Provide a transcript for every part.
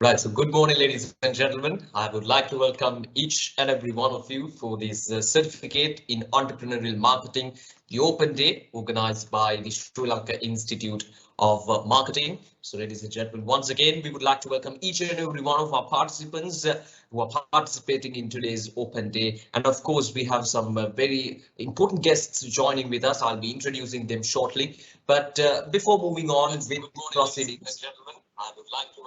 Right, so good morning, ladies and gentlemen. I would like to welcome each and every one of you for this certificate in entrepreneurial marketing, the open day organized by the Sri Lanka Institute of Marketing. So, ladies and gentlemen, once again, we would like to welcome each and every one of our participants who are participating in today's open day. And of course, we have some very important guests joining with us. I'll be introducing them shortly. But before moving on with proceedings, I would like to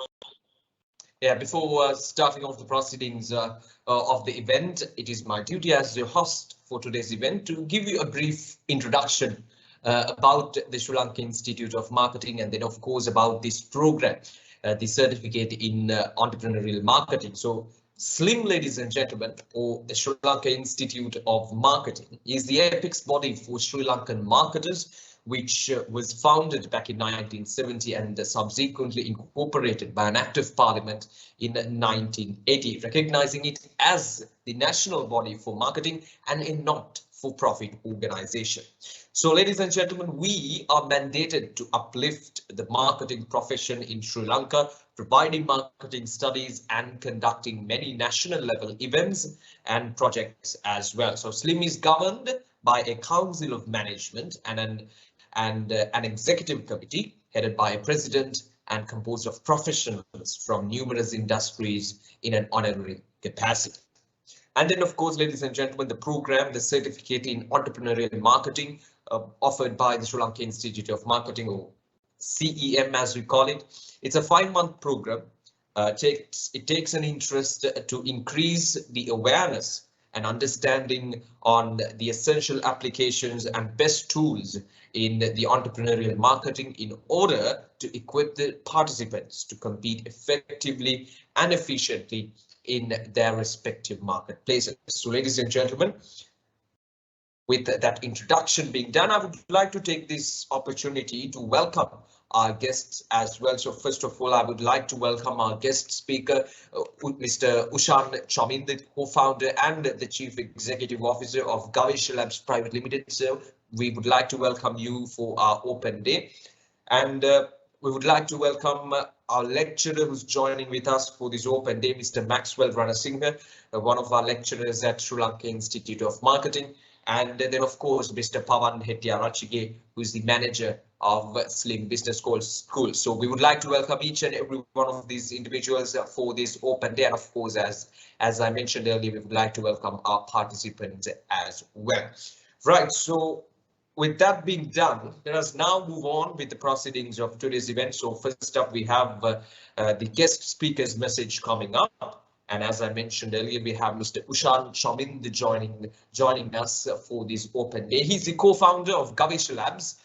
yeah, before starting off the proceedings of the event, it is my duty as your host for today's event to give you a brief introduction about the Sri Lanka Institute of Marketing and then, of course, about this program, the certificate in entrepreneurial marketing. So SLIM, ladies and gentlemen, or the Sri Lanka Institute of Marketing, is the apex body for Sri Lankan marketers, which was founded back in 1970 and subsequently incorporated by an act of parliament in 1980, recognizing it as the national body for marketing and a not-for-profit organization. So, ladies and gentlemen, we are mandated to uplift the marketing profession in Sri Lanka, providing marketing studies and conducting many national level events and projects as well. So SLIM is governed by a council of management and an executive committee headed by a president and composed of professionals from numerous industries in an honorary capacity. And then, of course, ladies and gentlemen, the program, the certificate in entrepreneurial marketing offered by the Sri Lanka Institute of Marketing, or CEM as we call it. It's a 5-month program. It takes an interest to increase the awareness and understanding on the essential applications and best tools in the entrepreneurial marketing in order to equip the participants to compete effectively and efficiently in their respective marketplaces. So, ladies and gentlemen, with that introduction being done, I would like to take this opportunity to welcome our guests as well. So first of all, I would like to welcome our guest speaker, Mr. Ushan Chaminda, co-founder and the Chief Executive Officer of Gavesha Labs Private Limited. So we would like to welcome you for our open day. And we would like to welcome our lecturer who's joining with us for this open day, Mr. Maxwell Ranasinghe, one of our lecturers at Sri Lanka Institute of Marketing. And then, of course, Mr. Pawan Hettiarachige, who is the manager of SLIM Business School. So we would like to welcome each and every one of these individuals for this open day. And of course, as I mentioned earlier, we would like to welcome our participants as well. Right, so with that being done, let us now move on with the proceedings of today's event. So first up, we have the guest speaker's message coming up. And as I mentioned earlier, we have Mr. Ushan Chaminda joining us for this open day. He's the co-founder of Gavesha Labs,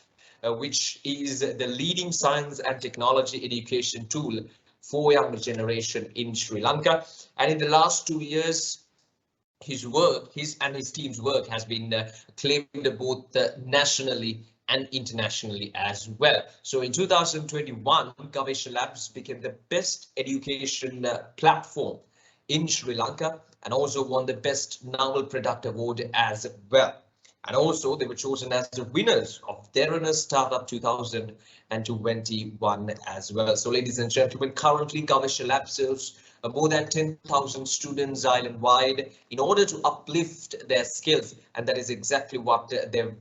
which is the leading science and technology education tool for younger generation in Sri Lanka. And in the last 2 years, his and his team's work has been claimed both nationally and internationally as well. So in 2021, Gavesha Labs became the best education platform in Sri Lanka and also won the Best Novel Product Award as well. And also they were chosen as the winners of Theranos Startup 2021 as well. So ladies and gentlemen, currently Gavesha Labs serves more than 10,000 students island-wide in order to uplift their skills, and that is exactly what they've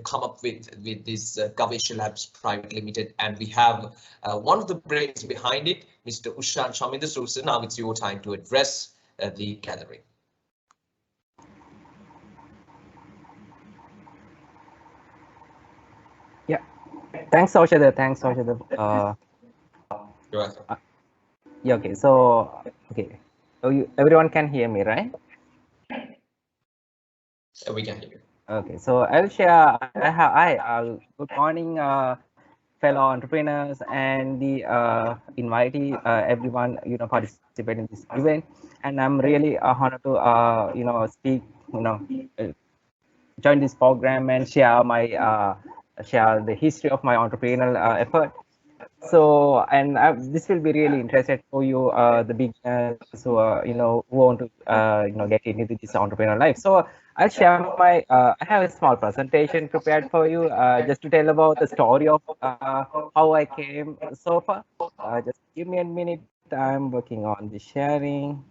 come up with this Gavesha Labs Private Limited. And we have one of the brains behind it, Mr. Ushan Chaminda. So now it's your time to address the gathering. Yeah, thanks, Aushada. Thanks, Aushada. You're welcome. Yeah, okay. So, everyone can hear me, right? We can hear you. Okay, so I'll share. Good morning, fellow entrepreneurs and the invitee, everyone participate in this event. And I'm really honored to speak, join this program and share my share the history of my entrepreneurial effort. So, and this will be really interested for you, the beginners who who want to get into this entrepreneurial life. So I'll share my I have a small presentation prepared for you, just to tell about the story of how I came so far. Just give me a minute. I'm working on the sharing.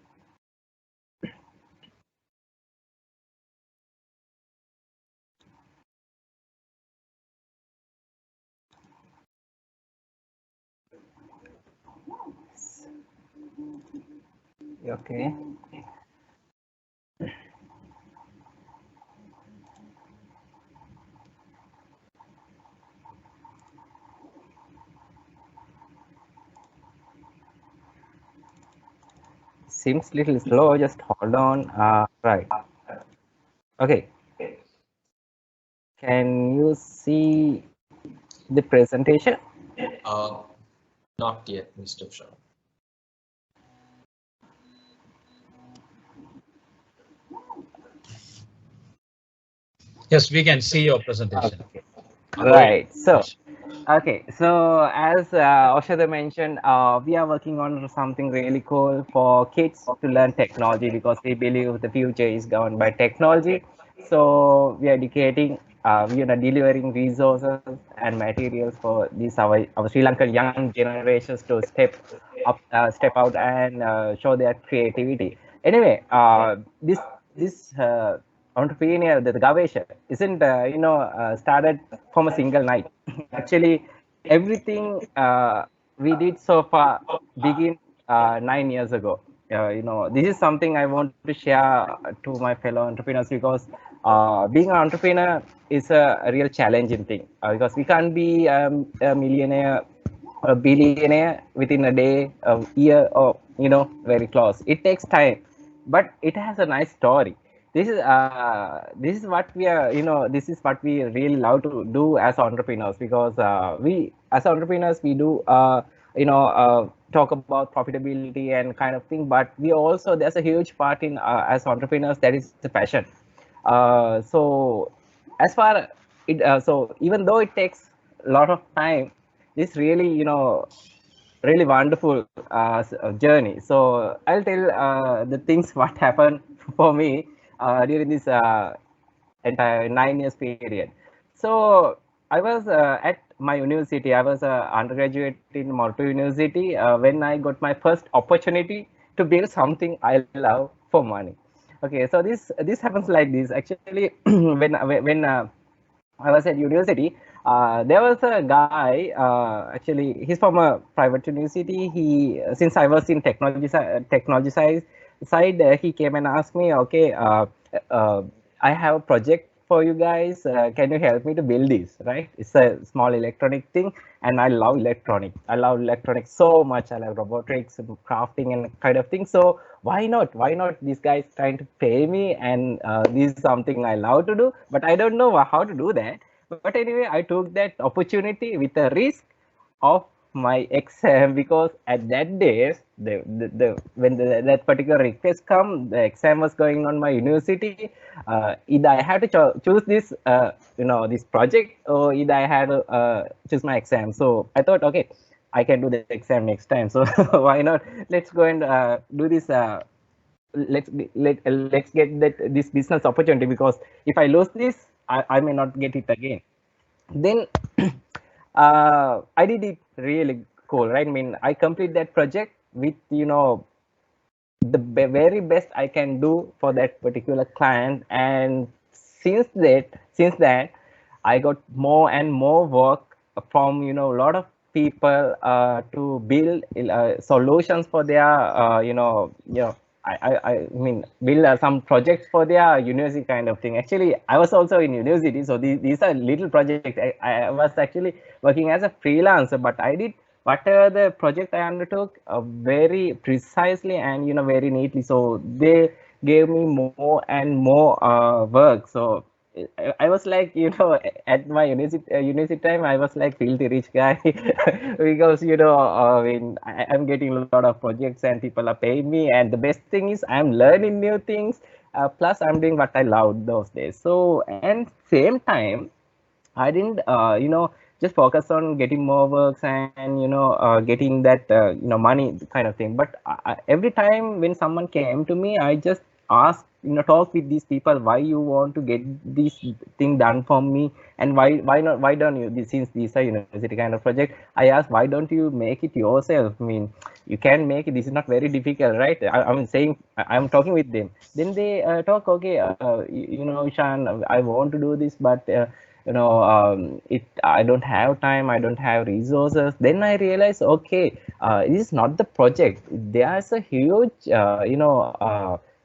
Okay. Seems little slow. Just hold on. Right. Okay. Can you see the presentation? Uh, Not yet, Mr. Ushan. Yes, we can see your presentation. Okay. Go ahead. Right. So, okay. So, as Oshada mentioned, we are working on something really cool for kids to learn technology because we believe the future is governed by technology. So, we are educating, delivering resources and materials for these our Sri Lankan young generations to step out and show their creativity. Anyway, this entrepreneur, the Gavesha, isn't started from a single night. Actually, everything we did so far begin 9 years ago. This is something I want to share to my fellow entrepreneurs because being an entrepreneur is a real challenging thing because we can't be a millionaire a billionaire within a day, a year, or very close. It takes time, but it has a nice story. This is what we are, this is what we really love to do as entrepreneurs because we as entrepreneurs we do talk about profitability and kind of thing, but we also there's a huge part in as entrepreneurs that is the passion. So as far so even though it takes a lot of time, this really really wonderful journey. So I'll tell the things what happened for me during this entire 9 years period. So I was at my university. I was undergraduate in Morto University when I got my first opportunity to build something I love for money. Okay, so this happens like this. Actually, when I was at university. There was a guy. Actually, he's from a private university. He since I was in technology side, he came and asked me, okay, uh, I have a project for you guys. Can you help me to build this? Right? It's a small electronic thing, and I love electronic. I love electronics so much. I love robotics, and crafting, and kind of thing. So why not? Why not? This guy is trying to pay me, and this is something I love to do, but I don't know how to do that. But anyway, I took that opportunity with a risk of my exam because at that day, when that particular request come, the exam was going on my university. Either I had to choose this, this project, or either I had to choose my exam. So I thought, okay, I can do the exam next time. So why not? Let's go and do this. Let's get this business opportunity because if I lose this, I may not get it again. Then I did it really cool, right? I mean, I complete that project with the very best I can do for that particular client, and since that, I got more and more work from a lot of people to build solutions for their I mean build some projects for their university kind of thing. Actually, I was also in university, so these are little projects. I was actually working as a freelancer, but I did whatever the project I undertook very precisely and very neatly. So they gave me more and more work. So I was like, at my university time, I was like filthy rich guy because I mean, I'm getting a lot of projects and people are paying me. And the best thing is, I'm learning new things. Plus, I'm doing what I love those days. So, and same time, I didn't, just focus on getting more works and getting that money kind of thing. But every time when someone came to me, I just ask, talk with these people, why you want to get this thing done for me, and why don't you, since these are university kind of project, I asked, why don't you make it yourself? I mean, you can make it, this is not very difficult, right? I'm saying, I'm talking with them. Then they talk, okay, Ushan, I want to do this, but I don't have time, I don't have resources. Then I realized, okay, this is not the project, there's a huge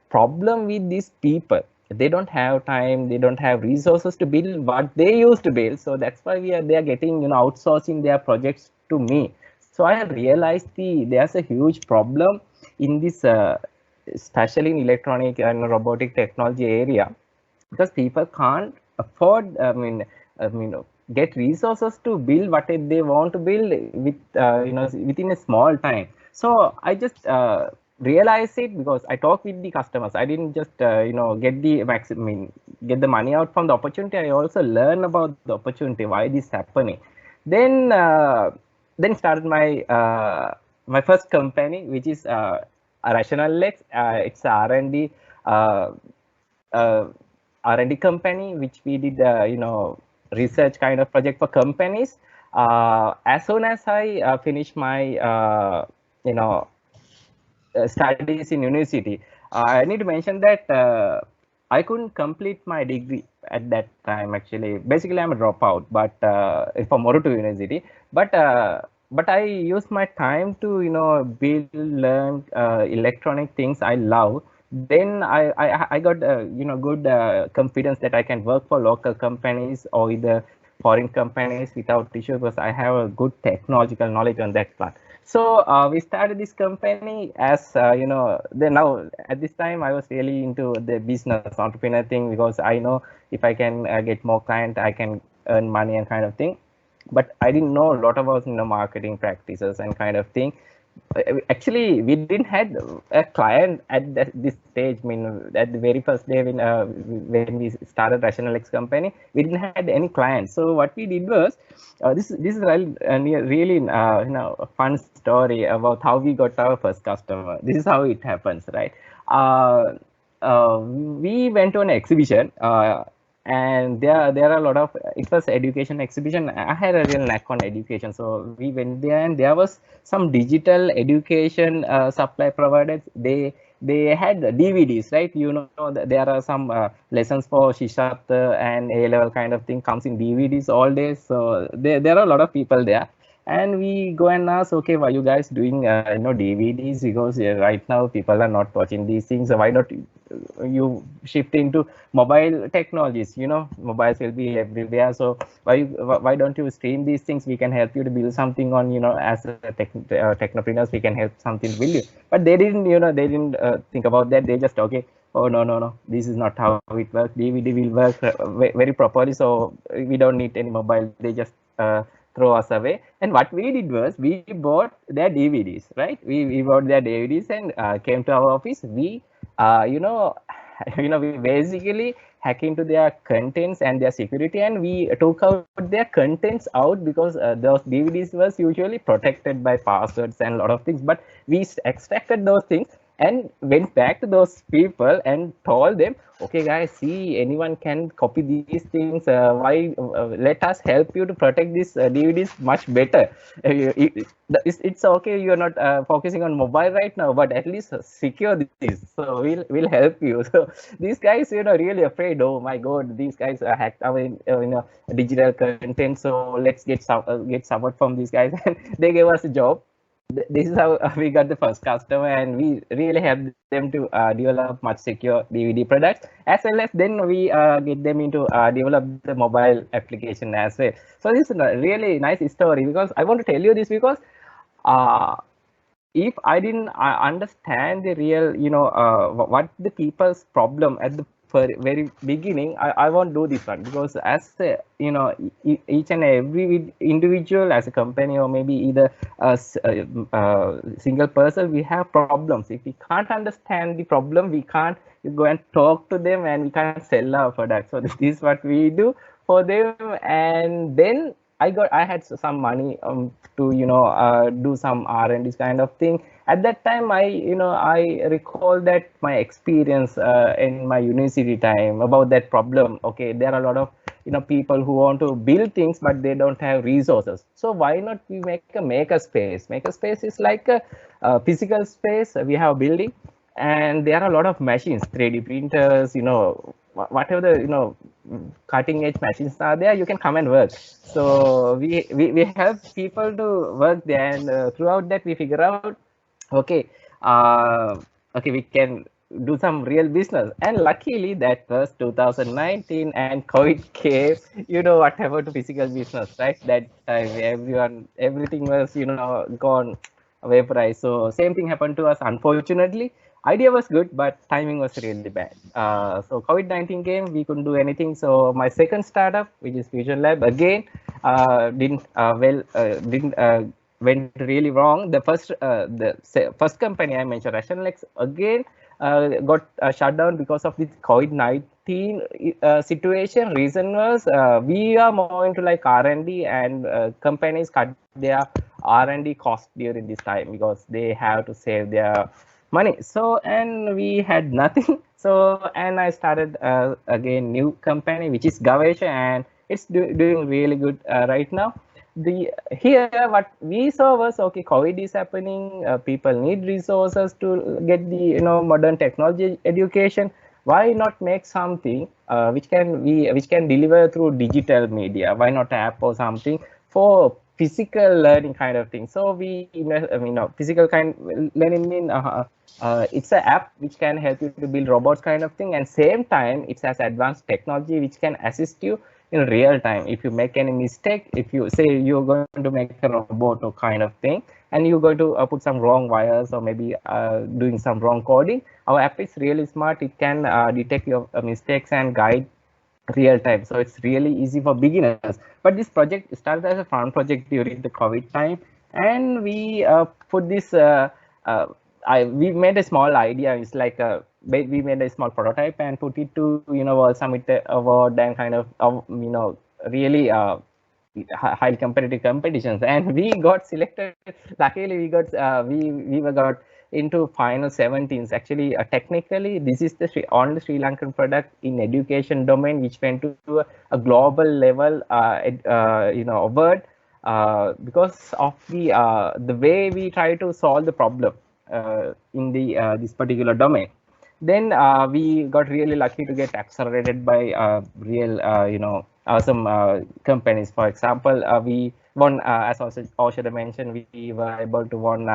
problem with these people. They don't have time, they don't have resources to build what they used to build. So that's why they are getting, outsourcing their projects to me. So I realized there's a huge problem in this, especially in electronic and robotic technology area, because people can't afford, get resources to build what they want to build with, within a small time. So I just realized it because I talked with the customers. I didn't just get the get the money out from the opportunity. I also learn about the opportunity, why this happening. Then started my first company, which is Rational X. It's a R&D R&D company, which we did, research kind of project for companies. As soon as I finished my, studies in university, I need to mention that I couldn't complete my degree at that time. Actually, basically, I'm a dropout, but from Morutu University. But I used my time to build, learn electronic things I love. Then I got good confidence that I can work for local companies or either foreign companies without issue, because I have a good technological knowledge on that part. So we started this company as then now at this time I was really into the business entrepreneur thing, because I know if I can get more client, I can earn money and kind of thing. But I didn't know a lot about marketing practices and kind of thing. Actually, we didn't had a client at this stage. I mean, at the very first day when we started Rational X company, we didn't had any clients. So what we did was, this is really a fun story about how we got our first customer. This is how it happens, right? We went to an exhibition. And there are a lot of, it was education exhibition. I had a real knack on education, so we went there, and there was some digital education supply providers. They had DVDs, right? There are some lessons for Shishat and A level kind of thing comes in DVDs all day. So there are a lot of people there, and we go and ask, okay, why you guys doing DVDs? Because right now people are not watching these things, so why not you shift into mobile technologies? Mobiles will be everywhere, so why don't you stream these things? We can help you to build something on, as a technopreneurs, we can help something to build you. But they didn't think about that. They just, okay, oh no, this is not how it works. DVD will work very properly, so we don't need any mobile. They just throw us away. And what we did was, we bought their DVDs, right? We bought their DVDs and came to our office. We we basically hack into their contents and their security, and we took out their contents out, because those DVDs was usually protected by passwords and a lot of things. But we extracted those things and went back to those people and told them, okay guys, see, anyone can copy these things. Let us help you to protect these DVDs much better. It's okay, you're not focusing on mobile right now, but at least secure this, so we'll help you. So these guys, really afraid, oh my god, these guys hacked our digital content, so let's get support from these guys. And they gave us a job. This is how we got the first customer, and we really help them to develop much secure DVD products, as well as then we get them into develop the mobile application as well. So this is a really nice story, because I want to tell you this, because if I didn't understand the real, what the people's problem at the very beginning, I won't do this one, because as each and every individual, as a company, or maybe either a single person, we have problems. If we can't understand the problem, we can't go and talk to them, and we can't sell our product. So this is what we do for them. And then I had some money to do some R&D kind of thing. At that time, I recall that my experience in my university time about that problem. Okay, there are a lot of people who want to build things, but they don't have resources. So why not we make a maker space? Maker space is like a physical space. We have a building, and there are a lot of machines, 3D printers, whatever the cutting edge machines are there, you can come and work. So we help people to work there, and throughout that we figure out, okay, uh, okay, we can do some real business. And luckily that was 2019 and COVID came. What about physical business, right? That time everything was gone, vaporized. So same thing happened to us, unfortunately. Idea was good, but timing was really bad. So COVID-19 came, we couldn't do anything. So my second startup, which is Fusion Lab, again didn't went really wrong. The first company I mentioned, Rationalex, again got shut down because of this COVID-19 situation. Reason was we are more into like R&D, and companies cut their R&D cost during this time because they have to save their money. So, and we had nothing. So, and I started again new company, which is Gavesha, and it's doing really good right now. The Here what we saw was, okay, COVID is happening, people need resources to get the modern technology education. Why not make something which can deliver through digital media? Why not app or something for physical learning kind of thing? So physical kind learning mean it's an app which can help you to build robots kind of thing, and same time it has advanced technology which can assist you in real time. If you make any mistake, if you say you're going to make a robot or kind of thing, and you're going to put some wrong wires, or maybe doing some wrong coding, our app is really smart. It can detect your mistakes and guide real time. So it's really easy for beginners. But this project started as a fun project during the COVID time, and we put this uh, we made a small idea. It's like we made a small prototype and put it to World Summit Award and kind of really high competitive competitions, and we got selected. Luckily we got we were got into final 17s. Actually, technically this is the only Sri Lankan product in education domain which went to a global level award, because of the way we try to solve the problem in the this particular domain. Then we got really lucky to get accelerated by real awesome companies. For example, we won, as also Aushada mentioned, we were able to won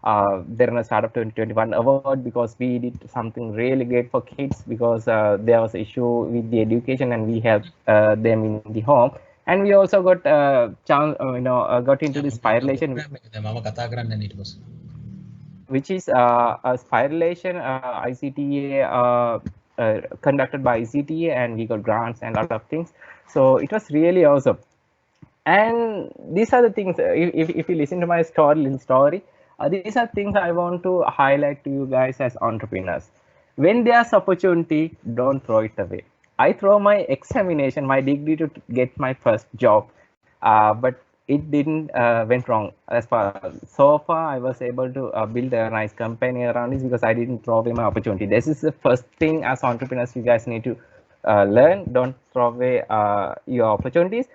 Derana Startup 2021 award because we did something really great for kids, because there was issue with the education and we helped them in the home. And we also got chance, got into the spiralation, which is a spiralation ICTA conducted by ICTA, and we got grants and a lot of things. So it was really awesome. And these are the things, if you listen to my story, these are things I want to highlight to you guys as entrepreneurs. When there's opportunity, don't throw it away. I throw my examination, my degree to get my first job, but it didn't went wrong. As far so far, I was able to build a nice company around this because I didn't throw away my opportunity. This is the first thing as entrepreneurs you guys need to learn. Don't throw away your opportunities.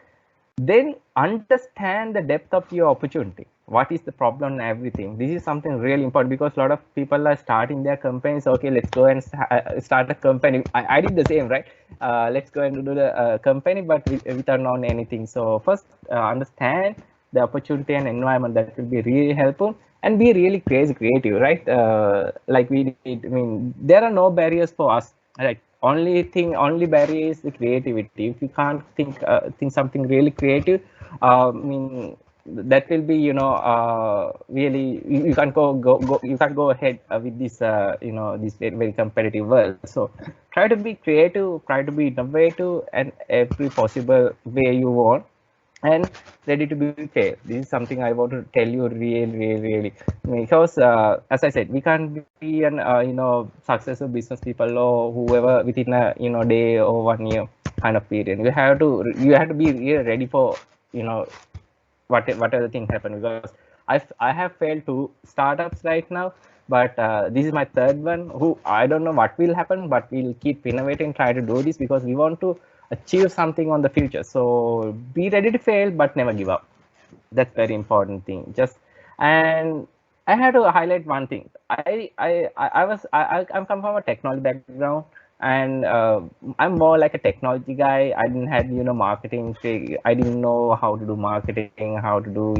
Then understand the depth of your opportunity. What is the problem and everything? This is something really important because a lot of people are starting their companies. Okay, let's go and start a company. I did the same, right? Let's go and do the company, but without knowing anything. So first, understand the opportunity and environment. That will be really helpful, and be really crazy creative, right? Like we did. I mean, there are no barriers for us, right? Only barrier is the creativity. If you can't think something really creative, I mean, that will be really you can't go you can't go ahead with this this very competitive world. So try to be creative, try to be innovative, and every possible way you want, and ready to be fair. This is something I want to tell you really, because as I said, we can't be an successful business people or whoever within a day or 1 year kind of period. You have to be really ready for whatever thing happen, because I have failed 2 startups right now, but this is my third one. Who I don't know what will happen, but we'll keep innovating, try to do this because we want to achieve something on the future. So be ready to fail, but never give up. That's very important thing. Just and I had to highlight one thing. I'm come from a technology background, and I'm more like a technology guy. I didn't have marketing. I didn't know how to do marketing, how to do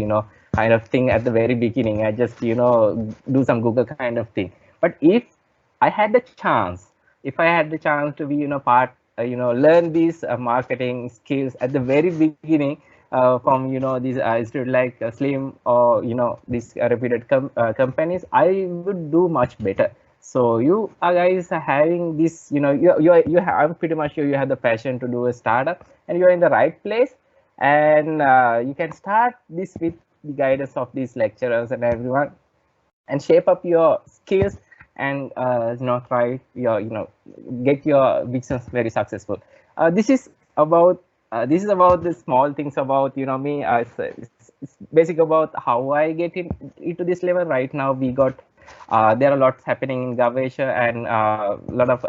kind of thing at the very beginning. I just do some Google kind of thing. But I had the chance, if I had the chance to be learn these marketing skills at the very beginning, from these institute like Slim, or these reputed companies, I would do much better. So you guys are having this, I'm pretty much sure you have the passion to do a startup, and you're in the right place. And you can start this with the guidance of these lecturers and everyone, and shape up your skills, and try your get your business very successful. This is about the small things about me. It's basic about how I get into this level. Right now we got there are lots happening in Gavesha, and a lot of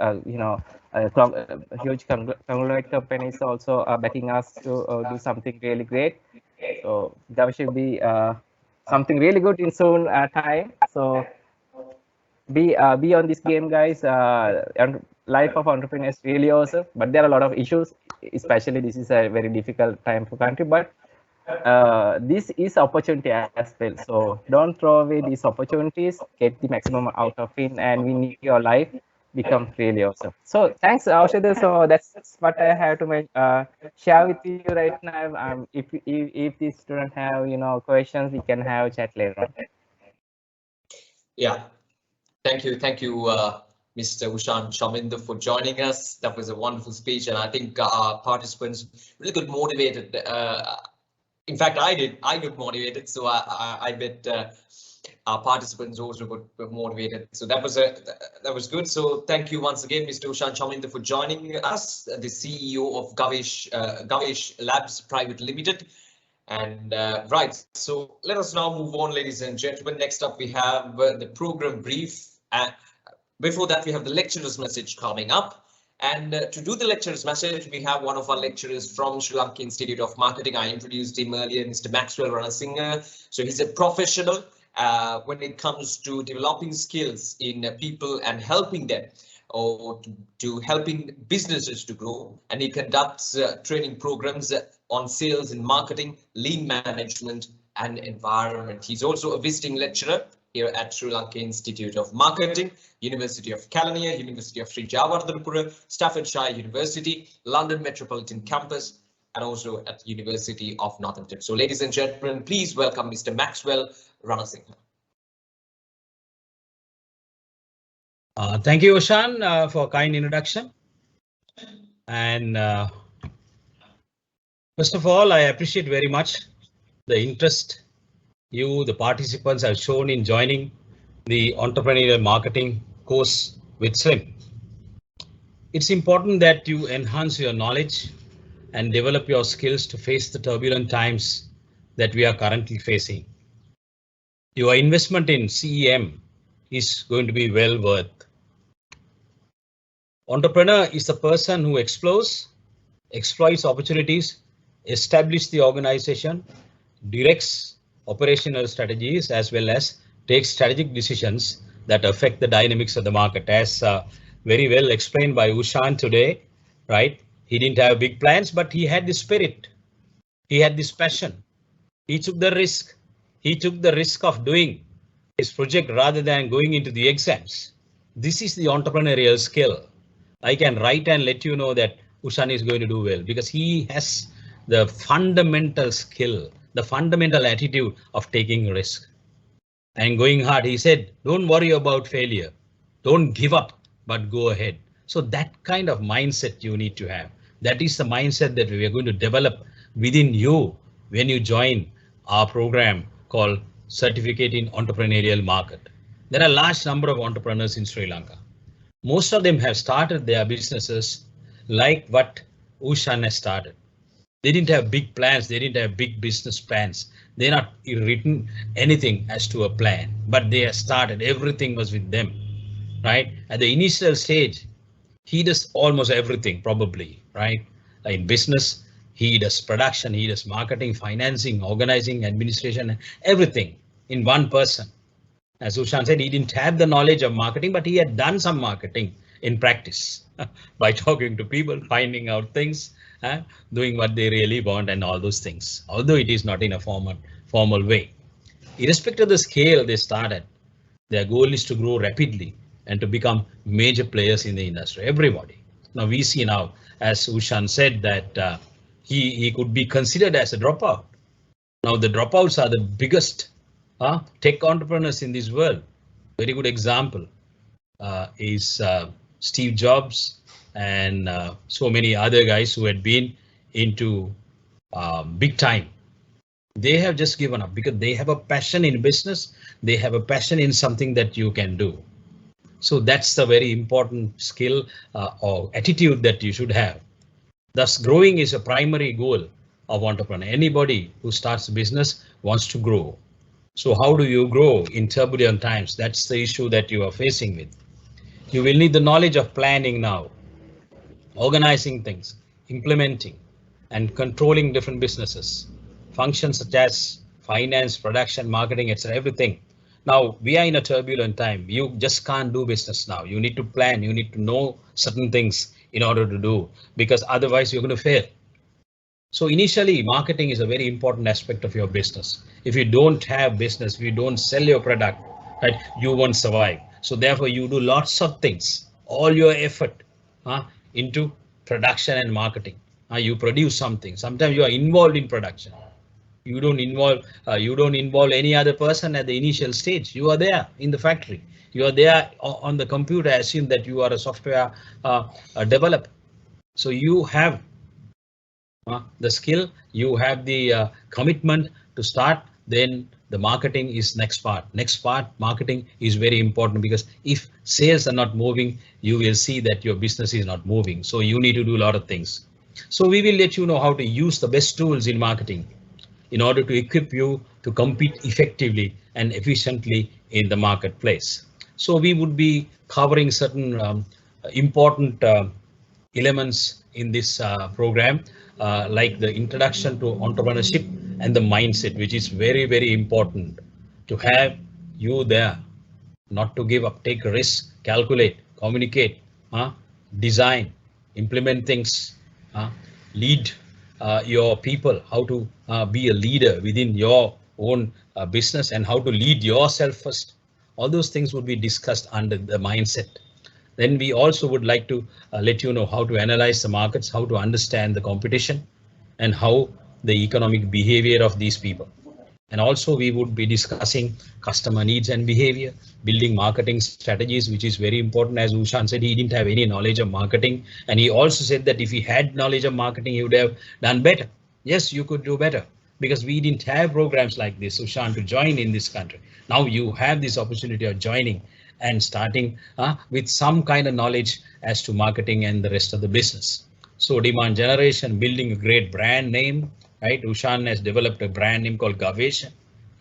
huge conglomerate companies also backing us to do something really great. So Gavesha will be something really good in soon time. So be on this game, guys. And life of entrepreneurs is really awesome, but there are a lot of issues. Especially this is a very difficult time for country, but this is opportunity as well. So don't throw away these opportunities. Get the maximum out of it, and we need your life become really awesome. So thanks, Aushada. So that's what I have to share with you right now. If the student have questions, we can have a chat later on. Yeah. Thank you, Mr. Ushan Chaminda, for joining us. That was a wonderful speech, and I think our participants really got motivated. In fact, I got motivated, so I bet our participants also got motivated. So that was good. So thank you once again, Mr. Ushan Chaminda, for joining us, the CEO of Gavesha Labs Private Limited. And right, so let us now move on, ladies and gentlemen. Next up, we have the program brief. Before that, we have the lecturer's message coming up. And to do the lecturer's message, we have one of our lecturers from Sri Lanka Institute of Marketing. I introduced him earlier, Mr. Maxwell Ranasinghe. So he's a professional when it comes to developing skills in people and helping them, or to helping businesses to grow. And he conducts training programs on sales and marketing, lean management, and environment. He's also a visiting lecturer here at Sri Lanka Institute of Marketing, University of Kelaniya, University of Sri Jawardhanapura, Staffordshire University, London Metropolitan Campus, and also at University of Northampton. So ladies and gentlemen, please welcome Mr. Maxwell Ranasinghe. Thank you, Ushan, for a kind introduction. And first of all, I appreciate very much the interest you, the participants, have shown in joining the Entrepreneurial Marketing course with Slim. It's important that you enhance your knowledge and develop your skills to face the turbulent times that we are currently facing. Your investment in CEM is going to be well worth. Entrepreneur is the person who explores, exploits opportunities, establishes the organization, directs operational strategies, as well as takes strategic decisions that affect the dynamics of the market, as very well explained by Ushan today, right? He didn't have big plans, but he had the spirit. He had this passion. He took the risk. He took the risk of doing his project rather than going into the exams. This is the entrepreneurial skill. I can write and let you know that Ushan is going to do well because he has the fundamental skill, the fundamental attitude of taking risk and going hard. He said, don't worry about failure. Don't give up, but go ahead. So that kind of mindset you need to have. That is the mindset that we are going to develop within you when you join our program called Certificate in Entrepreneurial Market. There are a large number of entrepreneurs in Sri Lanka. Most of them have started their businesses like what Ushan has started. They didn't have big plans. They didn't have big business plans. They're not written anything as to a plan, but they have started. Everything was with them, right? At the initial stage, he does almost everything probably, right? In business, he does production, he does marketing, financing, organizing, administration, everything in one person. As Ushan said, he didn't have the knowledge of marketing, but he had done some marketing in practice by talking to people, finding out things, doing what they really want and all those things, although it is not in a formal way. Irrespective of the scale they started, their goal is to grow rapidly and to become major players in the industry. Everybody. Now we see now, as Ushan said, that he could be considered as a dropout. Now the dropouts are the biggest tech entrepreneurs in this world. Very good example is Steve Jobs and so many other guys who had been into big time. They have just given up because they have a passion in business. They have a passion in something that you can do. So that's the very important skill or attitude that you should have. Thus, growing is a primary goal of entrepreneur. Anybody who starts a business wants to grow. So how do you grow in turbulent times? That's the issue that you are facing with. You will need the knowledge of planning now, organizing things, implementing and controlling different businesses, functions such as finance, production, marketing, etc. Everything. Now we are in a turbulent time. You just can't do business now. You need to plan. You need to know certain things in order to do, because otherwise you're going to fail. So initially, marketing is a very important aspect of your business. If you don't have business, if you don't sell your product, right, you won't survive. So therefore, you do lots of things, all your effort into production and marketing. You produce something. Sometimes you are involved in production. You don't involve any other person at the initial stage. You are there in the factory. You are there on the computer. Assume that you are a software developer. So you have the skill, you have the commitment to start. Then the marketing is next part. Next part, marketing is very important, because if sales are not moving, you will see that your business is not moving. So you need to do a lot of things. So we will let you know how to use the best tools in marketing in order to equip you to compete effectively and efficiently in the marketplace. So we would be covering certain important elements in this program, like the introduction to entrepreneurship and the mindset, which is very, very important to have you there, not to give up, take a risk, calculate, communicate, design, implement things, lead your people, how to be a leader within your own business and how to lead yourself first. All those things would be discussed under the mindset. Then we also would like to let you know how to analyze the markets, how to understand the competition, and how the economic behavior of these people. And also we would be discussing customer needs and behavior, building marketing strategies, which is very important. As Ushan said, he didn't have any knowledge of marketing. And he also said that if he had knowledge of marketing, he would have done better. Yes, you could do better, because we didn't have programs like this, Ushan, to join in this country. Now you have this opportunity of joining and starting with some kind of knowledge as to marketing and the rest of the business. So demand generation, building a great brand name, right? Ushan has developed a brand name called Gavesha,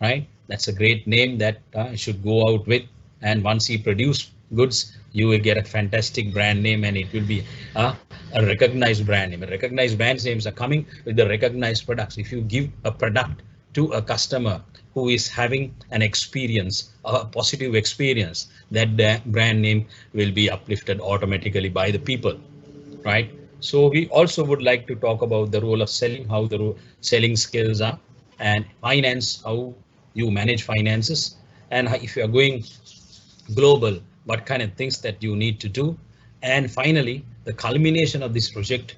right? That's a great name that should go out with. And once he produce goods, you will get a fantastic brand name, and it will be a recognized brand name. Recognized brand names are coming with the recognized products. If you give a product to a customer who is having an experience, a positive experience, that brand name will be uplifted automatically by the people, right? So we also would like to talk about the role of selling, how the selling skills are, and finance, how you manage finances, and if you are going global, what kind of things that you need to do. And finally, the culmination of this project,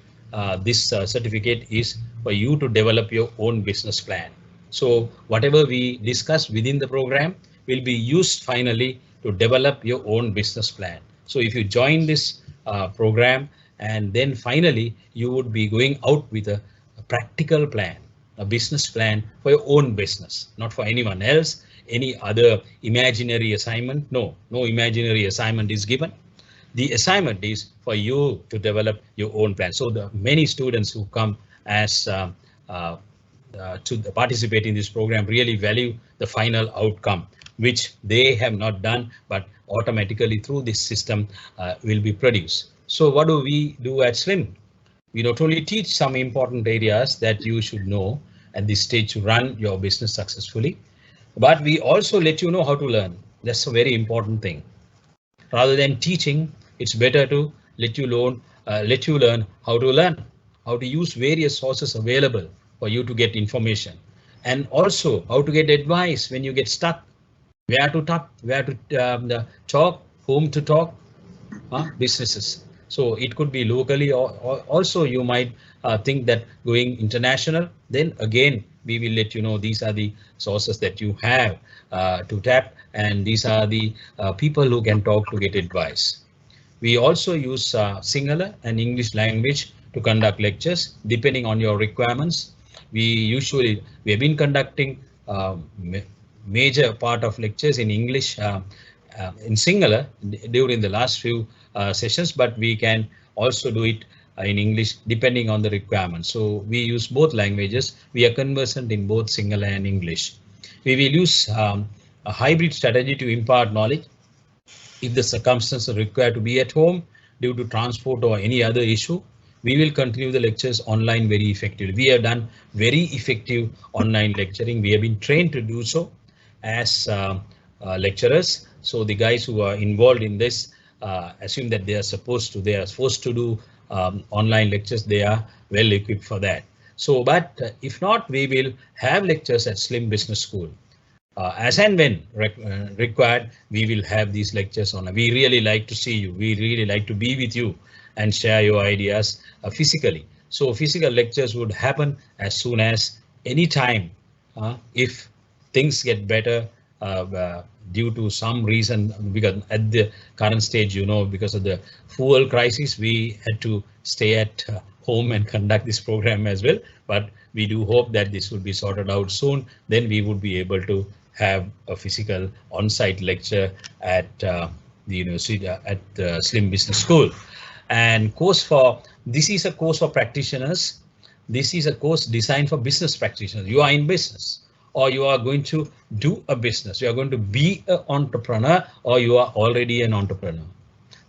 this certificate is for you to develop your own business plan. So whatever we discuss within the program will be used finally to develop your own business plan. So if you join this program, and then finally you would be going out with a practical plan, a business plan for your own business, not for anyone else, any other imaginary assignment. No imaginary assignment is given. The assignment is for you to develop your own plan. So the many students who come as to participate in this program really value the final outcome, which they have not done, but automatically through this system will be produced. So what do we do at SLIM? We not only teach some important areas that you should know at this stage to run your business successfully, but we also let you know how to learn. That's a very important thing. Rather than teaching, it's better to let you learn how to learn, how to use various sources available for you to get information, and also how to get advice when you get stuck, where to talk, whom to talk, businesses. So it could be locally, or also you might think that going international, then again we will let you know these are the sources that you have to tap, and these are the people who can talk to get advice. We also use Sinhala and English language to conduct lectures depending on your requirements. We have been conducting major part of lectures in English in Sinhala during the last few sessions, but we can also do it in English depending on the requirements. So we use both languages. We are conversant in both Sinhala and English. We will use a hybrid strategy to impart knowledge. If the circumstances require to be at home due to transport or any other issue, we will continue the lectures online very effectively. We have done very effective online lecturing. We have been trained to do so as lecturers. So the guys who are involved in this assume that they are forced to do online lectures. They are well equipped for that. So, but if not, we will have lectures at SLIM Business School. As and when required, we will have these lectures on. We really like to see you. We really like to be with you and share your ideas physically. So physical lectures would happen as soon as any time. If things get better due to some reason, because at the current stage, you know, because of the fuel crisis, we had to stay at home and conduct this program as well. But we do hope that this will be sorted out soon. Then we would be able to have a physical on-site lecture at the university, at the SLIM Business School. And this is a course for practitioners. This is a course designed for business practitioners. You are in business, or you are going to do a business. You are going to be an entrepreneur, or you are already an entrepreneur.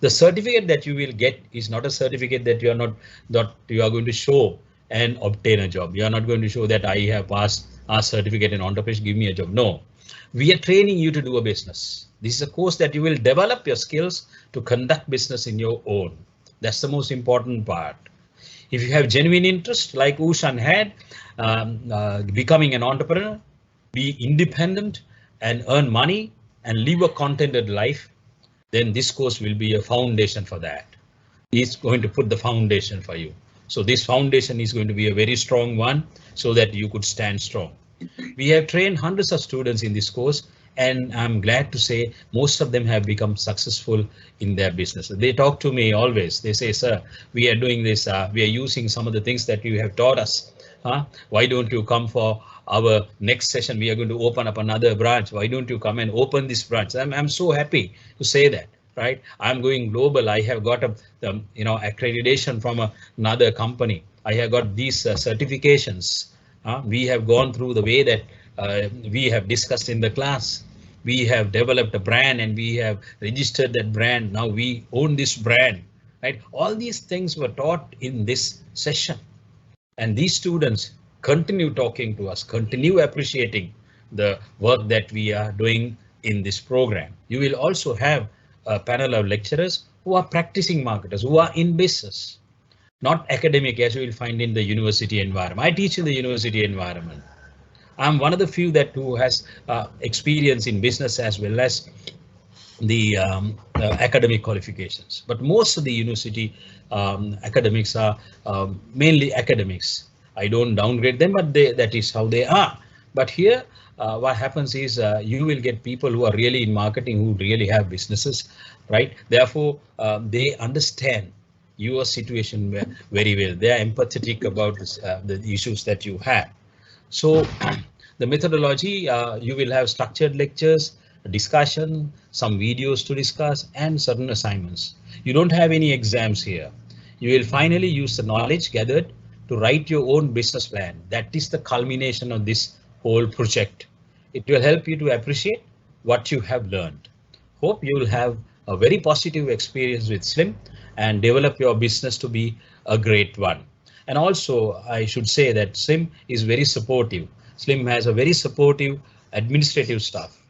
The certificate that you will get is not a certificate that you are going to show and obtain a job. You are not going to show that I have passed a certificate in entrepreneurship, give me a job. No, we are training you to do a business. This is a course that you will develop your skills to conduct business in your own. That's the most important part. If you have genuine interest, like Ushan had, becoming an entrepreneur, be independent and earn money and live a contented life, then this course will be a foundation for that. It's going to put the foundation for you. So this foundation is going to be a very strong one so that you could stand strong. We have trained hundreds of students in this course, and I'm glad to say most of them have become successful in their business. They talk to me always. They say, sir, we are doing this. We are using some of the things that you have taught us. Why don't you come for our next session? We are going to open up another branch. Why don't you come and open this branch? I'm so happy to say that. Right, I'm going global. I have got accreditation from another company. I have got these certifications. We have gone through the way that we have discussed in the class. We have developed a brand and we have registered that brand. Now we own this brand. Right, all these things were taught in this session, and these students continue talking to us, continue appreciating the work that we are doing in this program. You will also have a panel of lecturers who are practicing marketers, who are in business, not academic as you will find in the university environment. I teach in the university environment. I'm one of the few who has experience in business as well as the academic qualifications. But most of the university academics are mainly academics. I don't downgrade them, but that is how they are. But here, what happens is you will get people who are really in marketing, who really have businesses, right? Therefore, they understand your situation very well. They are empathetic about the issues that you have. So the methodology, you will have structured lectures, discussion, some videos to discuss, and certain assignments. You don't have any exams here. You will finally use the knowledge gathered to write your own business plan. That is the culmination of this whole project. It will help you to appreciate what you have learned. Hope you will have a very positive experience with Slim and develop your business to be a great one. And also, I should say that Slim is very supportive. Slim has a very supportive administrative staff,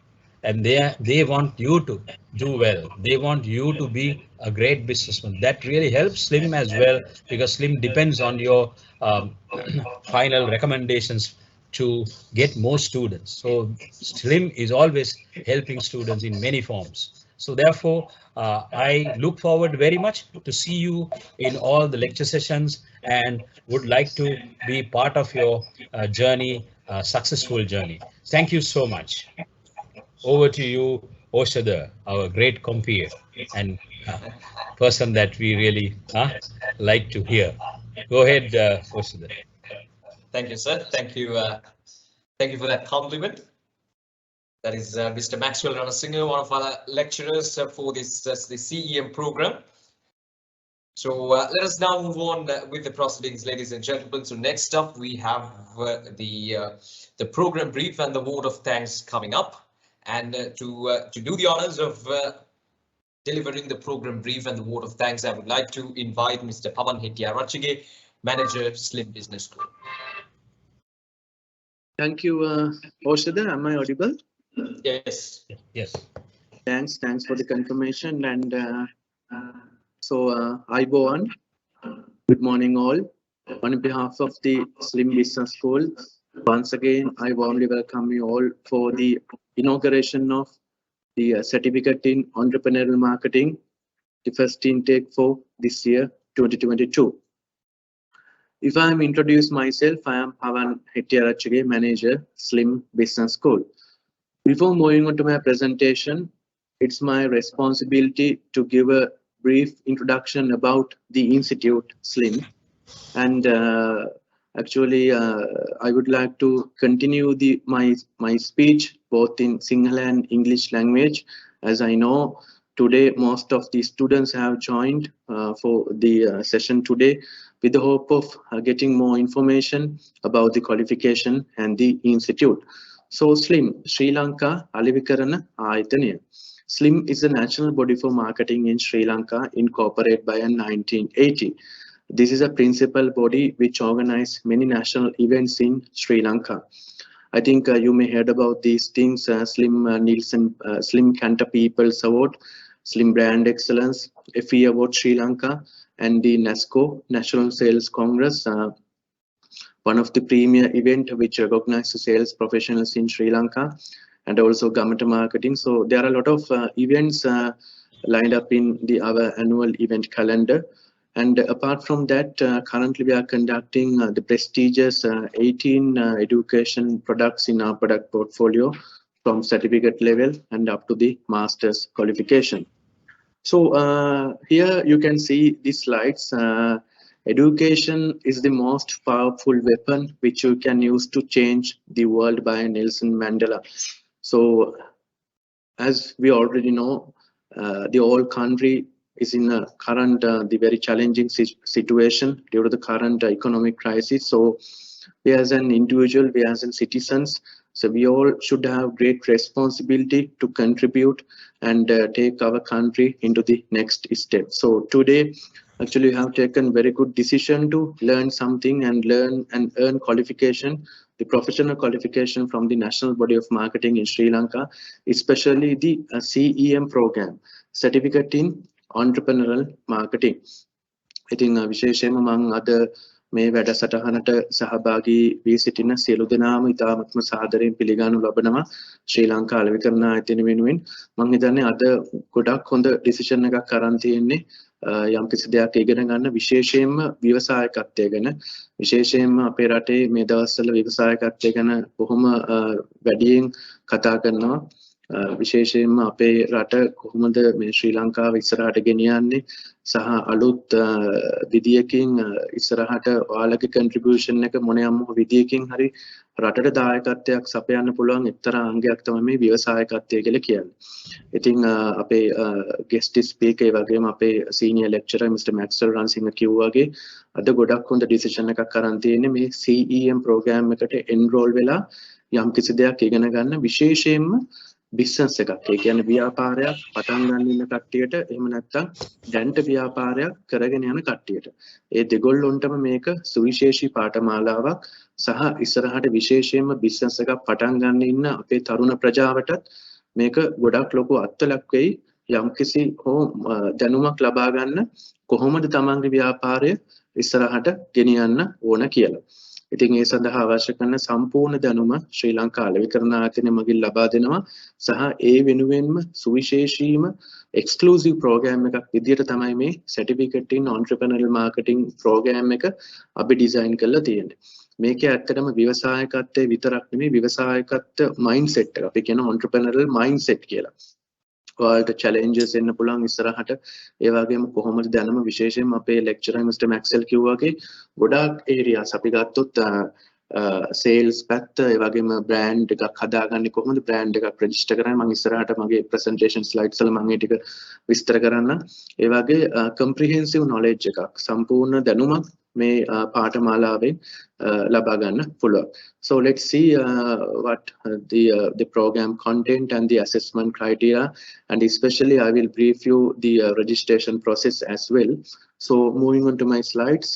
and they want you to do well. They want you to be a great businessman. That really helps Slim as well, because Slim depends on your final recommendations to get more students. So Slim is always helping students in many forms. So therefore, I look forward very much to see you in all the lecture sessions and would like to be part of your journey, successful journey. Thank you so much. Over to you, Oshada, our great compeer and person that we really like to hear. Go ahead, Oshada. Thank you, sir. Thank you. Thank you for that compliment. That is Mr. Maxwell Ranasinghe, one of our lecturers for the CEM program. So let us now move on with the proceedings, ladies and gentlemen. So next up, we have the program brief and the vote of thanks coming up. And to do the honors of delivering the program brief and the vote of thanks, I would like to invite Mr. Pavan Hettiarachige, Manager, Slim Business School. Thank you, Oshada. Am I audible? Yes. Yes. Thanks for the confirmation. And I go on. Good morning, all. On behalf of the Slim Business School, once again, I warmly welcome you all for the inauguration of the certificate in entrepreneurial marketing, the first intake for this year, 2022. If I am introduce myself, I am Pavan Hettiarachige, Manager, Slim Business School. Before moving on to my presentation, it's my responsibility to give a brief introduction about the Institute Slim. And actually, I would like to continue my speech both in Sinhala and English language, as I know today most of the students have joined for the session today with the hope of getting more information about the qualification and the institute. So Slim, Sri Lanka Alivikarana Ayataniya. Slim is a national body for marketing in Sri Lanka, incorporated by 1980. This is a principal body which organizes many national events in Sri Lanka. I think you may heard about these things: Slim Nielsen, Slim Canter People's Award, Slim Brand Excellence, FE Award Sri Lanka, and the NASCO, National Sales Congress, one of the premier event which recognizes sales professionals in Sri Lanka, and also government marketing. So there are a lot of events lined up in our annual event calendar. And apart from that, currently we are conducting the prestigious 18 education products in our product portfolio, from certificate level and up to the master's qualification. So here you can see these slides. Education is the most powerful weapon which you can use to change the world, by Nelson Mandela. So as we already know, the whole country is in a current the very challenging situation due to the current economic crisis. So we as an individual, we as citizens, so we all should have great responsibility to contribute and take our country into the next step. So today, actually, we have taken very good decision to learn something and learn and earn qualification, the professional qualification from the National Body of Marketing in Sri Lanka, especially the CEM program, Certificate in Entrepreneurial Marketing. I think විශේෂයෙන්ම මම අද මේ වැඩසටහනට සහභාගී වී සිටින සියලු දෙනාම ඉතාමත්ම සාදරයෙන් පිළිගනු ලබනවා ශ්‍රී ලංකා අලෙවිකරණ ආයතන වෙනුවෙන්. මම හිතන්නේ අද ගොඩක් හොඳ ඩිසිෂන් එකක් අරන් තියෙන්නේ යම් කිසි දෙයක් ඉගෙන ගන්න, විශේෂයෙන්ම ව්‍යවසායකත්වය ගැන. විශේෂයෙන්ම අපේ රටේ මේ දවස්වල ව්‍යවසායකත්වය ගැන බොහොම වැඩියෙන් කතා කරනවා. විශේෂයෙන්ම අපේ රට කොහොමද මේ ශ්‍රී ලංකාව ඉස්සරහට ගෙනියන්නේ සහ අලුත් විදියකින් ඉස්සරහට ඔයාලගේ contribution එක මොනියම් විදියකින් හරි රටට දායකත්වයක් සපයන්න පුළුවන් එක්තරා අංගයක් තමයි මේ ව්‍යවසායකත්වය කියලා කියන්නේ. ඉතින් අපේ guest speaker ඒ වගේම අපේ senior lecturer Mr. Maxwell Ransinga කිව්වාගේ අද ගොඩක් හොඳ decision එකක් අරන් තියෙන්නේ මේ CEM program එකට enroll වෙලා යම් කිසි දෙයක් ඉගෙන ගන්න විශේෂයෙන්ම business එකක්. ඒ කියන්නේ ව්‍යාපාරයක් පටන් ගන්න ඉන්න කට්ටියට එහෙම නැත්නම් දැන්ට ව්‍යාපාරයක් කරගෙන යන කට්ටියට. ඒ දෙගොල්ලොන්ටම මේක සුවිශේෂී පාඨමාලාවක් සහ ඉස්සරහට විශේෂයෙන්ම business එකක් පටන් ගන්න ඉන්න අපේ තරුණ ප්‍රජාවටත් මේක ගොඩක් ලොකු අත්වලක් වෙයි. යම්කිසි හෝ දැනුමක් ලබා ගන්න කොහොමද තමන්ගේ ව්‍යාපාරය ඉස්සරහට ගෙනියන්න ඕන කියලා. ඉතින් ඒ සඳහා අවශ්‍ය කරන සම්පූර්ණ දැනුම ශ්‍රී ලංකා අලෙවිකරණ ආයතනය මගින් ලබා දෙනවා සහ ඒ වෙනුවෙන්ම සුවිශේෂීම එක්ස්ක්ලූසිව් ප්‍රෝග්‍රෑම් එකක් විදියට තමයි මේ Certificate in Entrepreneurial Marketing programme එක අපි ඩිසයින් කරලා තියෙන්නේ. මේකේ ඇත්තටම ව්‍යවසායකත්වයේ විතරක් නෙමෙයි ව්‍යවසායකත්ව මයින්ඩ්සෙට් එක අපි කියන entrepreneurial mindset කියලා. ඔයාලට challenges එන්න පුළුවන් ඉස්සරහට. ඒ වගේම කොහොමද දැනුම විශේෂයෙන්ම අපේ lecturer Mr. Maxwell කිව්වාගේ ගොඩාක් areas අපි ගත්තොත් sales පැත්ත ඒ වගේම brand එකක් හදාගන්නේ කොහොමද brand එකක් register කරන්නේ මම ඉස්සරහට මගේ presentation slides වල මම ඒ ටික විස්තර කරන්න. ඒ වගේ comprehensive knowledge එකක් සම්පූර්ණ දැනුමක් මේ පාඨමාලාවෙන් ලබා ගන්න පුළුවන්. So let's see what the program content and the assessment criteria, and especially I will brief you the registration process as well. So moving on to my slides,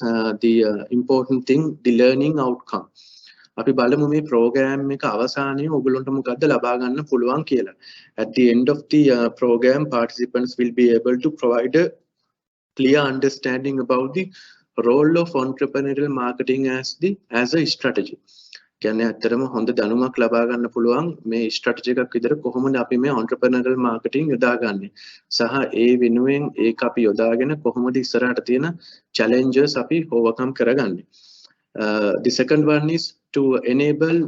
the important thing, the learning outcome. අපි බලමු මේ program එක අවසානයේ ඔයගොල්ලන්ට මොකද්ද ලබා ගන්න පුළුවන් කියලා. At the end of the program, participants will be able to provide a clear understanding about the role of entrepreneurial marketing as a strategy. කියන්නේ ඇත්තටම හොඳ දැනුමක් ලබා ගන්න පුළුවන් මේ ස්ට්‍රැටජි එකක් විදිහට කොහොමද අපි මේ entrepreneurial marketing යොදාගන්නේ සහ ඒ වෙනුවෙන් ඒක අපි යොදාගෙන කොහොමද ඉස්සරහට තියෙන challenges අපි overcome කරගන්නේ. The second one is to enable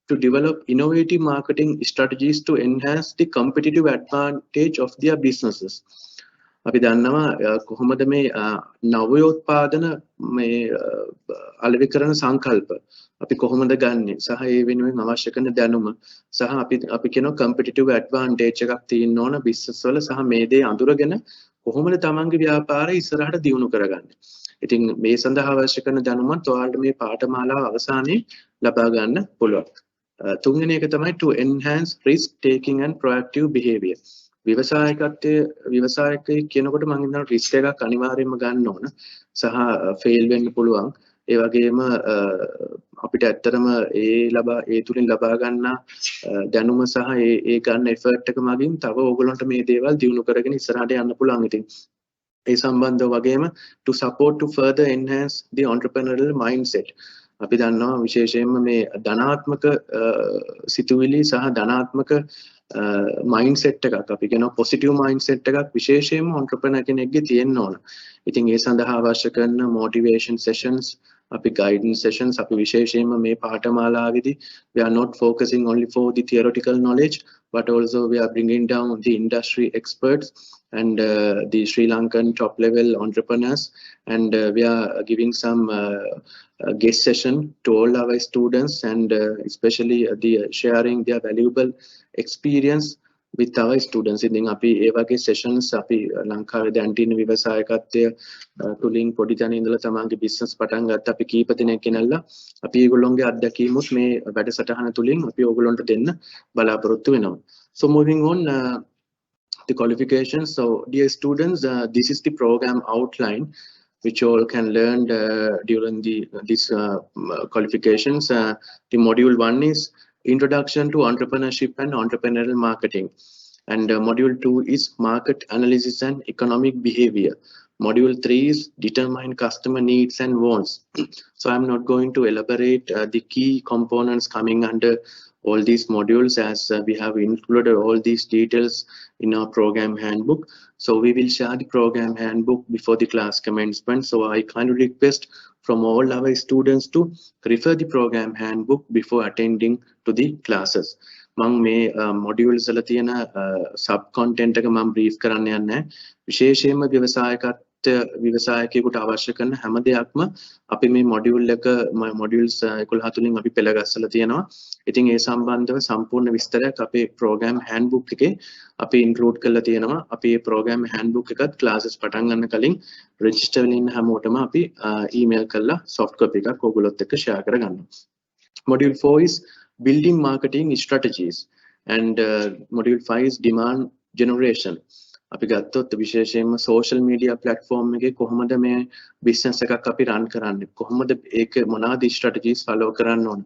to develop innovative marketing strategies to enhance the competitive advantage of their businesses. අපි දන්නවා කොහොමද මේ නවෝත්පාදන මේ අලෙවිකරණ සංකල්ප අපි කොහොමද ගන්නෙ සහ ඒ වෙනුවෙන් අවශ්‍ය කරන දැනුම සහ අපි කියන competitive advantage එකක් තියෙන්න ඕන business වල සහ මේ දේ අඳුරගෙන කොහොමද තමන්ගේ ව්‍යාපාරය ඉස්සරහට දියුණු කරගන්නේ. ඉතින් මේ සඳහා අවශ්‍ය කරන දැනුමත් ඔයාලට මේ පාඨමාලාව අවසානයේ ලබා ගන්න පුළුවන්. තුන්වෙනි එක තමයි to enhance risk taking and proactive behavior. ව්‍යවසායකයෙක් කියනකොට මම හිතනවා රිස්ක් එකක් අනිවාර්යයෙන්ම ගන්න ඕන සහ ෆේල් වෙන්න පුළුවන්. ඒ වගේම අපිට ඇත්තටම ඒ තුලින් ලබා ගන්න දැනුම සහ ඒ ගන්න එෆර්ට් එක මගින් තව ඕගොල්ලන්ට මේ දේවල් දියුණු කරගෙන ඉස්සරහට යන්න පුළුවන්. ඉතින් ඒ සම්බන්ධව වගේම to support to further enhance the entrepreneurial mindset. අපි දන්නවා විශේෂයෙන්ම මේ ධනාත්මක සිතුවිලි සහ ධනාත්මක mindset එකක් අපි කියනවා positive mindset එකක් විශේෂයෙන්ම entrepreneur කෙනෙක්ගේ තියෙන්න ඕන. ඉතින් ඒ සඳහා අවශ්‍ය කරන motivation sessions අපි guidance sessions අපි විශේෂයෙන්ම මේ පාඨමාලාවේදී we are not focusing only for the theoretical knowledge but also we are bringing down the industry experts and the Sri Lankan top level entrepreneurs, and we are giving some guest session to all our students and especially the sharing their valuable experience with our students. ඉතින් අපි ඒ වගේ sessions අපි ලංකාවේ දැන් තියෙන ව්‍යවසායකත්වය තුලින් පොඩි තැන ඉඳලා තමන්ගේ business පටන් ගත්ත අපි කීප දෙනෙක් ගෙනල්ලා අපි ඒගොල්ලොන්ගේ අත්දැකීමුත් මේ වැඩසටහන තුලින් අපි ඕගොල්ලන්ට දෙන්න බලාපොරොත්තු වෙනවා. So moving on, the qualifications. So dear students, this is the program outline which all can learn during these qualifications. The module 1 is Introduction to Entrepreneurship and Entrepreneurial Marketing, and module 2 is Market Analysis and Economic Behavior. Module 3 is Determine Customer Needs and Wants. So I'm not going to elaborate the key components coming under all these modules as we have included all these details in our program handbook. So we will share the program handbook before the class commencement. So I kindly request from all our students to refer the program handbook before attending to the classes. මම මේ modules වල තියෙන sub content එක මම brief කරන්න යන්නේ. විශේෂයෙන්ම ව්‍යවසායකත්වයට විවසායකයෙකුට අවශ්‍ය කරන හැම දෙයක්ම අපි මේ මොඩියුල් එක මොඩියුල්ස් 11 තුලින් අපි පෙළ ගස්සලා තියෙනවා. ඉතින් ඒ සම්බන්ධව සම්පූර්ණ විස්තරයක් අපේ ප්‍රෝග්‍රෑම් හෑන්ඩ්බුක් එකේ අපි ඉන්ක්ලූඩ් කරලා තියෙනවා. අපි මේ ප්‍රෝග්‍රෑම් හෑන්ඩ්බුක් එකත් ක්ලාසස් පටන් ගන්න කලින් රෙජිස්ටර් වෙලා ඉන්න හැමෝටම අපි ඊමේල් කරලා සොෆ්ට් කොපි එකක් ඕගොල්ලොත් එක්ක ෂෙයා කරගන්නවා. Module 4 is building marketing strategies and module 5 is demand generation. අපි ගත්තොත් විශේෂයෙන්ම social media platform එකේ කොහොමද මේ business එකක් අපි run කරන්නේ, කොහොමද ඒක මොනවාද strategies follow කරන්න ඕන.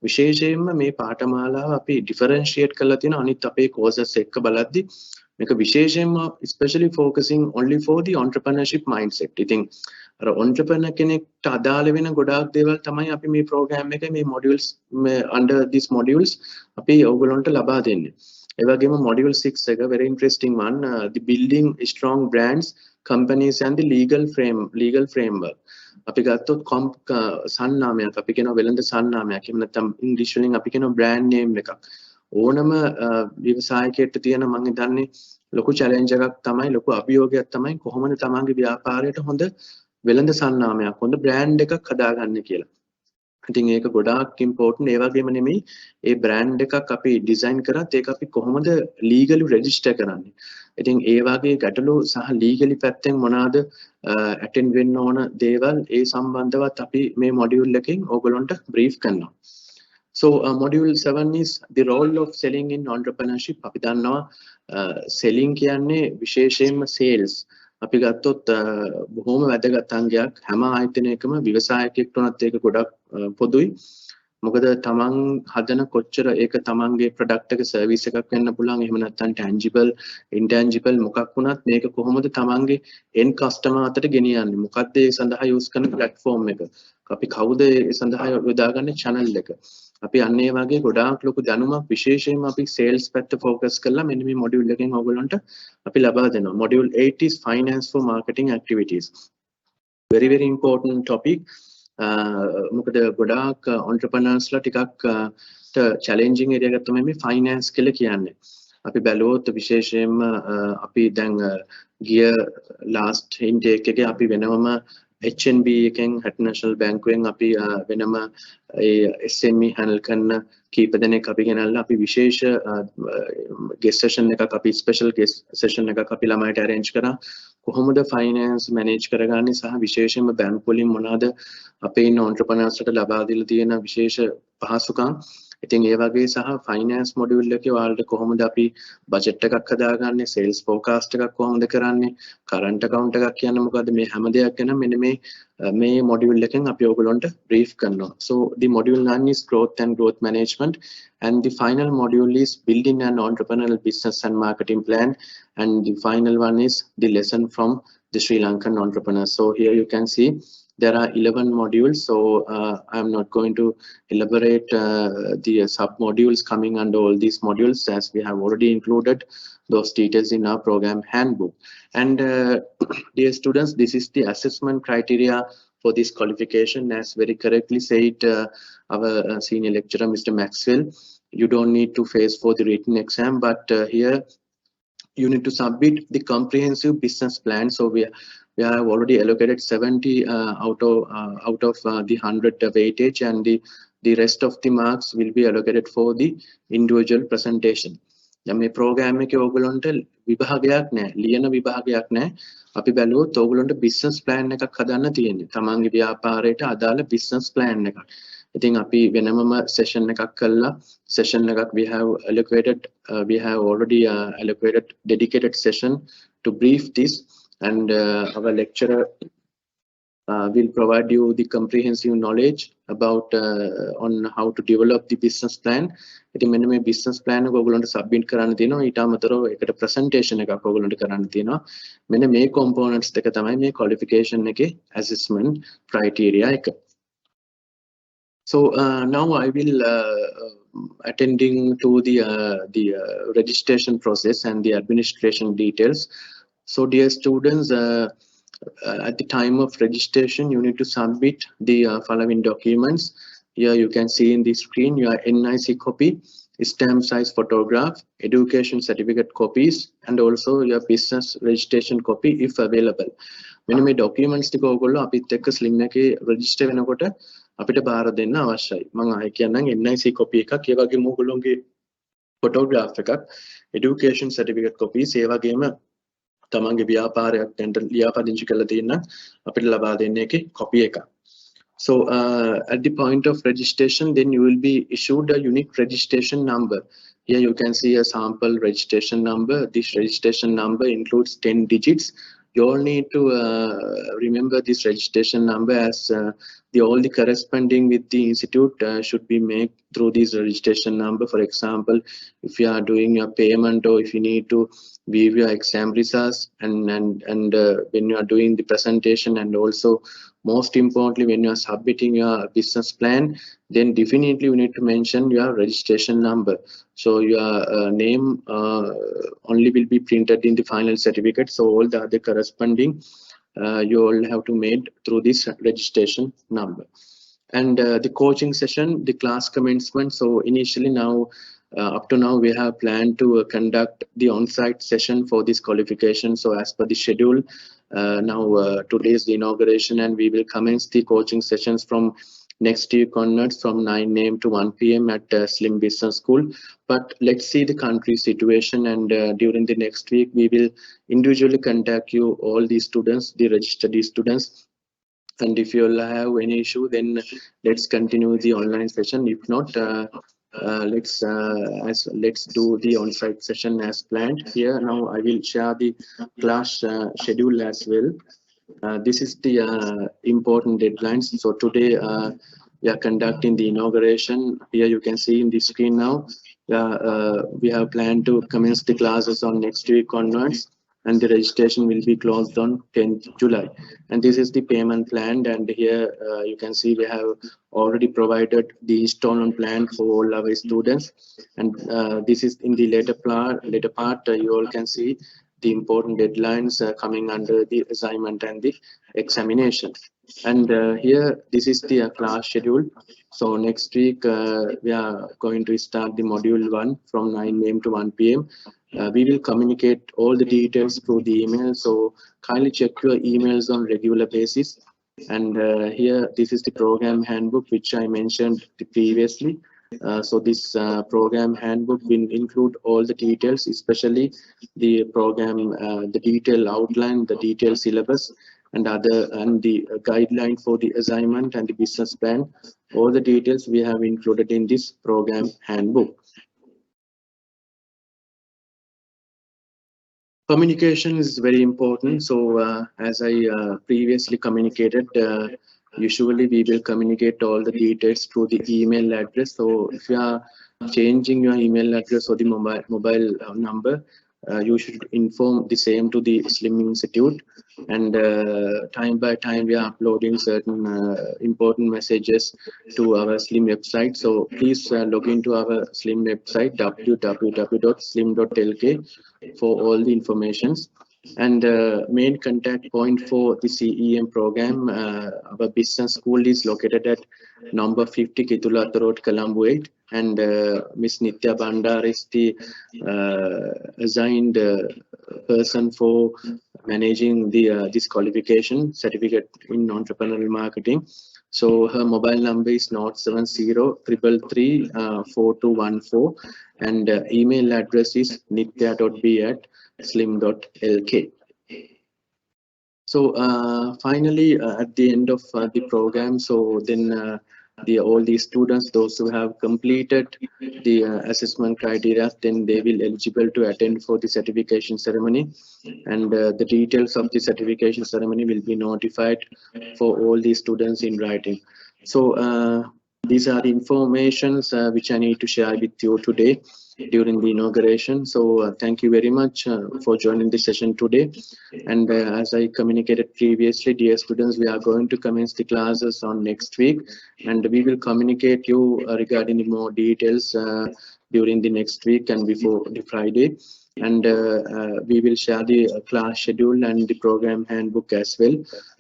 විශේෂයෙන්ම මේ පාඨමාලාව අපි differentiate කරලා තියෙන අනිත් අපේ courses එක්ක බලද්දි මේක විශේෂයෙන්ම especially focusing only for the entrepreneurship mindset. ඉතින් අර entrepreneur කෙනෙක්ට අදාළ වෙන ගොඩාක් දේවල් තමයි අපි මේ program එකේ මේ modules under these modules අපි ඔයගොල්ලන්ට ලබා දෙන්නේ. ඒ වගේම module 6 එක very interesting one, the building strong brands, companies and the legal framework. අපි ගත්තොත් සන්නාමයක් අපි කියනවා වෙළඳ සන්නාමයක්. එහෙම නැත්නම් ඉංග්‍රීසි වලින් අපි කියනවා brand name එකක්. ඕනම ව්‍යවසායකයෙක්ට තියෙන මම හිතන්නේ ලොකු challenge එකක් තමයි, ලොකු අභියෝගයක් තමයි කොහොමද තමන්ගේ ව්‍යාපාරයට හොඳ වෙළඳ සන්නාමයක්, හොඳ brand එකක් හදාගන්න කියලා. ඉතින් ඒක ගොඩාක් important. ඒ වගේම නෙමෙයි ඒ brand එකක් අපි design කරත් ඒක අපි කොහොමද legally register කරන්නේ. ඉතින් ඒ වගේ ගැටලු සහ legally පැත්තෙන් මොනවාද attend වෙන්න ඕන දේවල් ඒ සම්බන්ධවත් අපි මේ module එකෙන් ඕගොල්ලන්ට brief කරනවා. So module 7 is the role of selling in entrepreneurship. අපි දන්නවා selling කියන්නේ විශේෂයෙන්ම sales. අපි ගත්තොත් බොහොම වැදගත් අංගයක්. හැම ආයතනයකම ව්‍යවසායකයෙක්ට උනත් ඒක ගොඩක් පොදුයි. මොකද තමන් හදන කොච්චර ඒක තමන්ගේ ප්‍රොඩක්ට් එක සර්විස් එකක් වෙන්න පුළුවන්. එහෙම නැත්නම් tangible intangible මොකක් වුණත් මේක කොහොමද තමන්ගේ end customer අතට ගෙනියන්නේ, මොකක්ද ඒ සඳහා use කරන platform එක, අපි කවුද ඒ සඳහා යොදාගන්න channel එක. අපි අන්න ඒ වගේ ගොඩාක් ලොකු දැනුමක් විශේෂයෙන්ම අපි sales පැත්ත focus කරලා මෙන්න මේ module එකෙන් ඔයගොල්ලන්ට අපි ලබා දෙනවා. Module 8 is finance for marketing activities. Very important topic. මොකද ගොඩාක් entrepreneursලා ටිකක් challenging area එකක් තමයි මේ finance කියලා කියන්නේ. අපි බැලුවොත් විශේෂයෙන්ම අපි දැන් ගිය last intake එකේ අපි වෙනවම HNB එකෙන් National Bank එකෙන් අපි වෙනම ඒ SME handle කරන කීප දෙනෙක් අපි ගෙනල්ලා අපි විශේෂ guest session එකක් අපි special guest session එකක් අපි ළමයිට arrange කරා. කොහොමද finance manage කරගන්නේ සහ විශේෂයෙන්ම bank වලින් මොනවාද අපේ ඉන්න entrepreneursට ලබා දීලා තියෙන විශේෂ පහසුකම්. ඉතින් ඒ වගේ සහ finance module එකේ ඔයාලට කොහොමද අපි budget එකක් හදාගන්නේ, sales forecast එකක් කොහොමද කරන්නේ, current account එකක් කියන්නේ මොකද්ද, මේ හැම දෙයක් ගැන මෙන්න මේ module එකෙන් අපි ඔයගොල්ලන්ට brief කරනවා. So the module 9 is growth and growth management, and the final module is building an entrepreneurial business and marketing plan, and the final one is the lesson from the Sri Lankan entrepreneurs. So here you can see there are 11 modules, so I'm not going to elaborate the sub-modules coming under all these modules, as we have already included those details in our program handbook. And dear students, this is the assessment criteria for this qualification, as very correctly said our senior lecturer, Mr. Maxwell. You don't need to face for the written exam, but here you need to submit the comprehensive business plan. So we have already allocated 70 out of the 100 weightage, and the rest of the marks will be allocated for the individual presentation. දැන් මේ programme එකේ ඕගොල්ලන්ට විභාගයක් නැහැ, ලියන විභාගයක් නැහැ. අපි බැලුවොත් ඕගොල්ලන්ට business plan එකක් හදන්න තියෙන්නේ. තමන්ගේ ව්‍යාපාරයට අදාළ business plan එකක්. ඉතින් අපි වෙනමම session එකක් කළා. Session එකක් we have already allocated dedicated session to brief this, and our lecturer will provide you the comprehensive knowledge about on how to develop the business plan. ඉතින් මෙන්න මේ business plan එක ඔයගොල්ලන්ට submit කරන්න තියෙනවා. ඊට අමතරව ඒකට presentation එකක් ඔයගොල්ලන්ට කරන්න තියෙනවා. මෙන්න මේ components දෙක තමයි මේ qualification එකේ assessment criteria එක. So now I will attending to the registration process and the administration details. So dear students, at the time of registration, you need to submit the following documents. Here you can see in the screen your NIC copy, stamp size photograph, education certificate copies, and also your business registration copy if available. මෙන්න මේ documents ටික ඕගොල්ලෝ අපිත් එක්ක slim එකේ register වෙනකොට අපිට බාර දෙන්න අවශ්‍යයි. මම ආයෙ කියන්නම් NIC copy එකක්, ඒ වගේම ඕගොල්ලෝගේ photograph එකක්, education certificate copies, ඒ වගේම තමන්ගේ ව්‍යාපාරයක් දැන්ට ලියාපදිංචි කරලා තියෙන අපිට ලබා දෙන්න එකේ copy එකක්. So at the point of registration, then you will be issued a unique registration number. Here you can see a sample registration number. This registration number includes 10 digits. You all need to remember this registration number as all the corresponding with the institute should be made through this registration number. For example, if you are doing a payment or if you need to view your exam results and when you are doing the presentation, and also most importantly when you are submitting your business plan, then definitely you need to mention your registration number. So your name only will be printed in the final certificate. So all the other corresponding you all have to made through this registration number. And the coaching session, the class commencement. So initially now up to now we have planned to conduct the on-site session for this qualification. So as per the schedule, now today is the inauguration and we will commence the coaching sessions from next week onwards from 9 AM to 1 PM at Slim Business School. But let's see the country situation, and during the next week we will individually contact you all these students, the registered students. And if you have any issue, then let's continue the online session. If not, let's do the on-site session as planned. Here now I will share the class schedule as well. This is the important deadlines. So today we are conducting the inauguration. Here you can see in the screen now. We have planned to commence the classes on next week onwards, and the registration will be closed on 10th July. And this is the payment plan, and here you can see we have already provided the installment plan for all our students. And this is in the later part you all can see the important deadlines coming under the assignment and the examination. And here this is the class schedule. So next week we are going to start the module 1 from 9 AM to 1 PM. We will communicate all the details through the email, so kindly check your emails on regular basis. And here this is the program handbook which I mentioned previously. So this program handbook will include all the details, especially the program, the detailed outline, the detailed syllabus, and the guideline for the assignment and the business plan. All the details we have included in this program handbook. Communication is very important. So as I previously communicated, usually we will communicate all the details through the email address. So if you are changing your email address or the mobile number, you should inform the same to the Slim Institute. And time by time we are uploading certain important messages to our Slim website. So please log into our Slim website www.slim.lk for all the informations. And main contact point for the CEM program, our business school is located at number 50 Kitulata Road, Colombo 8. And Miss Nitya Bandar is the assigned person for managing the this qualification certificate in entrepreneurial marketing. So her mobile number is 070-333-4214, and email address is nitya.b@slim.lk. So finally at the end of the program, so then all the students, those who have completed the assessment criteria, then they will eligible to attend for the certification ceremony, and the details of the certification ceremony will be notified for all the students in writing. So these are the informations which I need to share with you today during the inauguration. So thank you very much for joining the session today. And as I communicated previously, dear students, we are going to commence the classes on next week, and we will communicate you regarding the more details during the next week and before the Friday. And we will share the class schedule and the program handbook as well.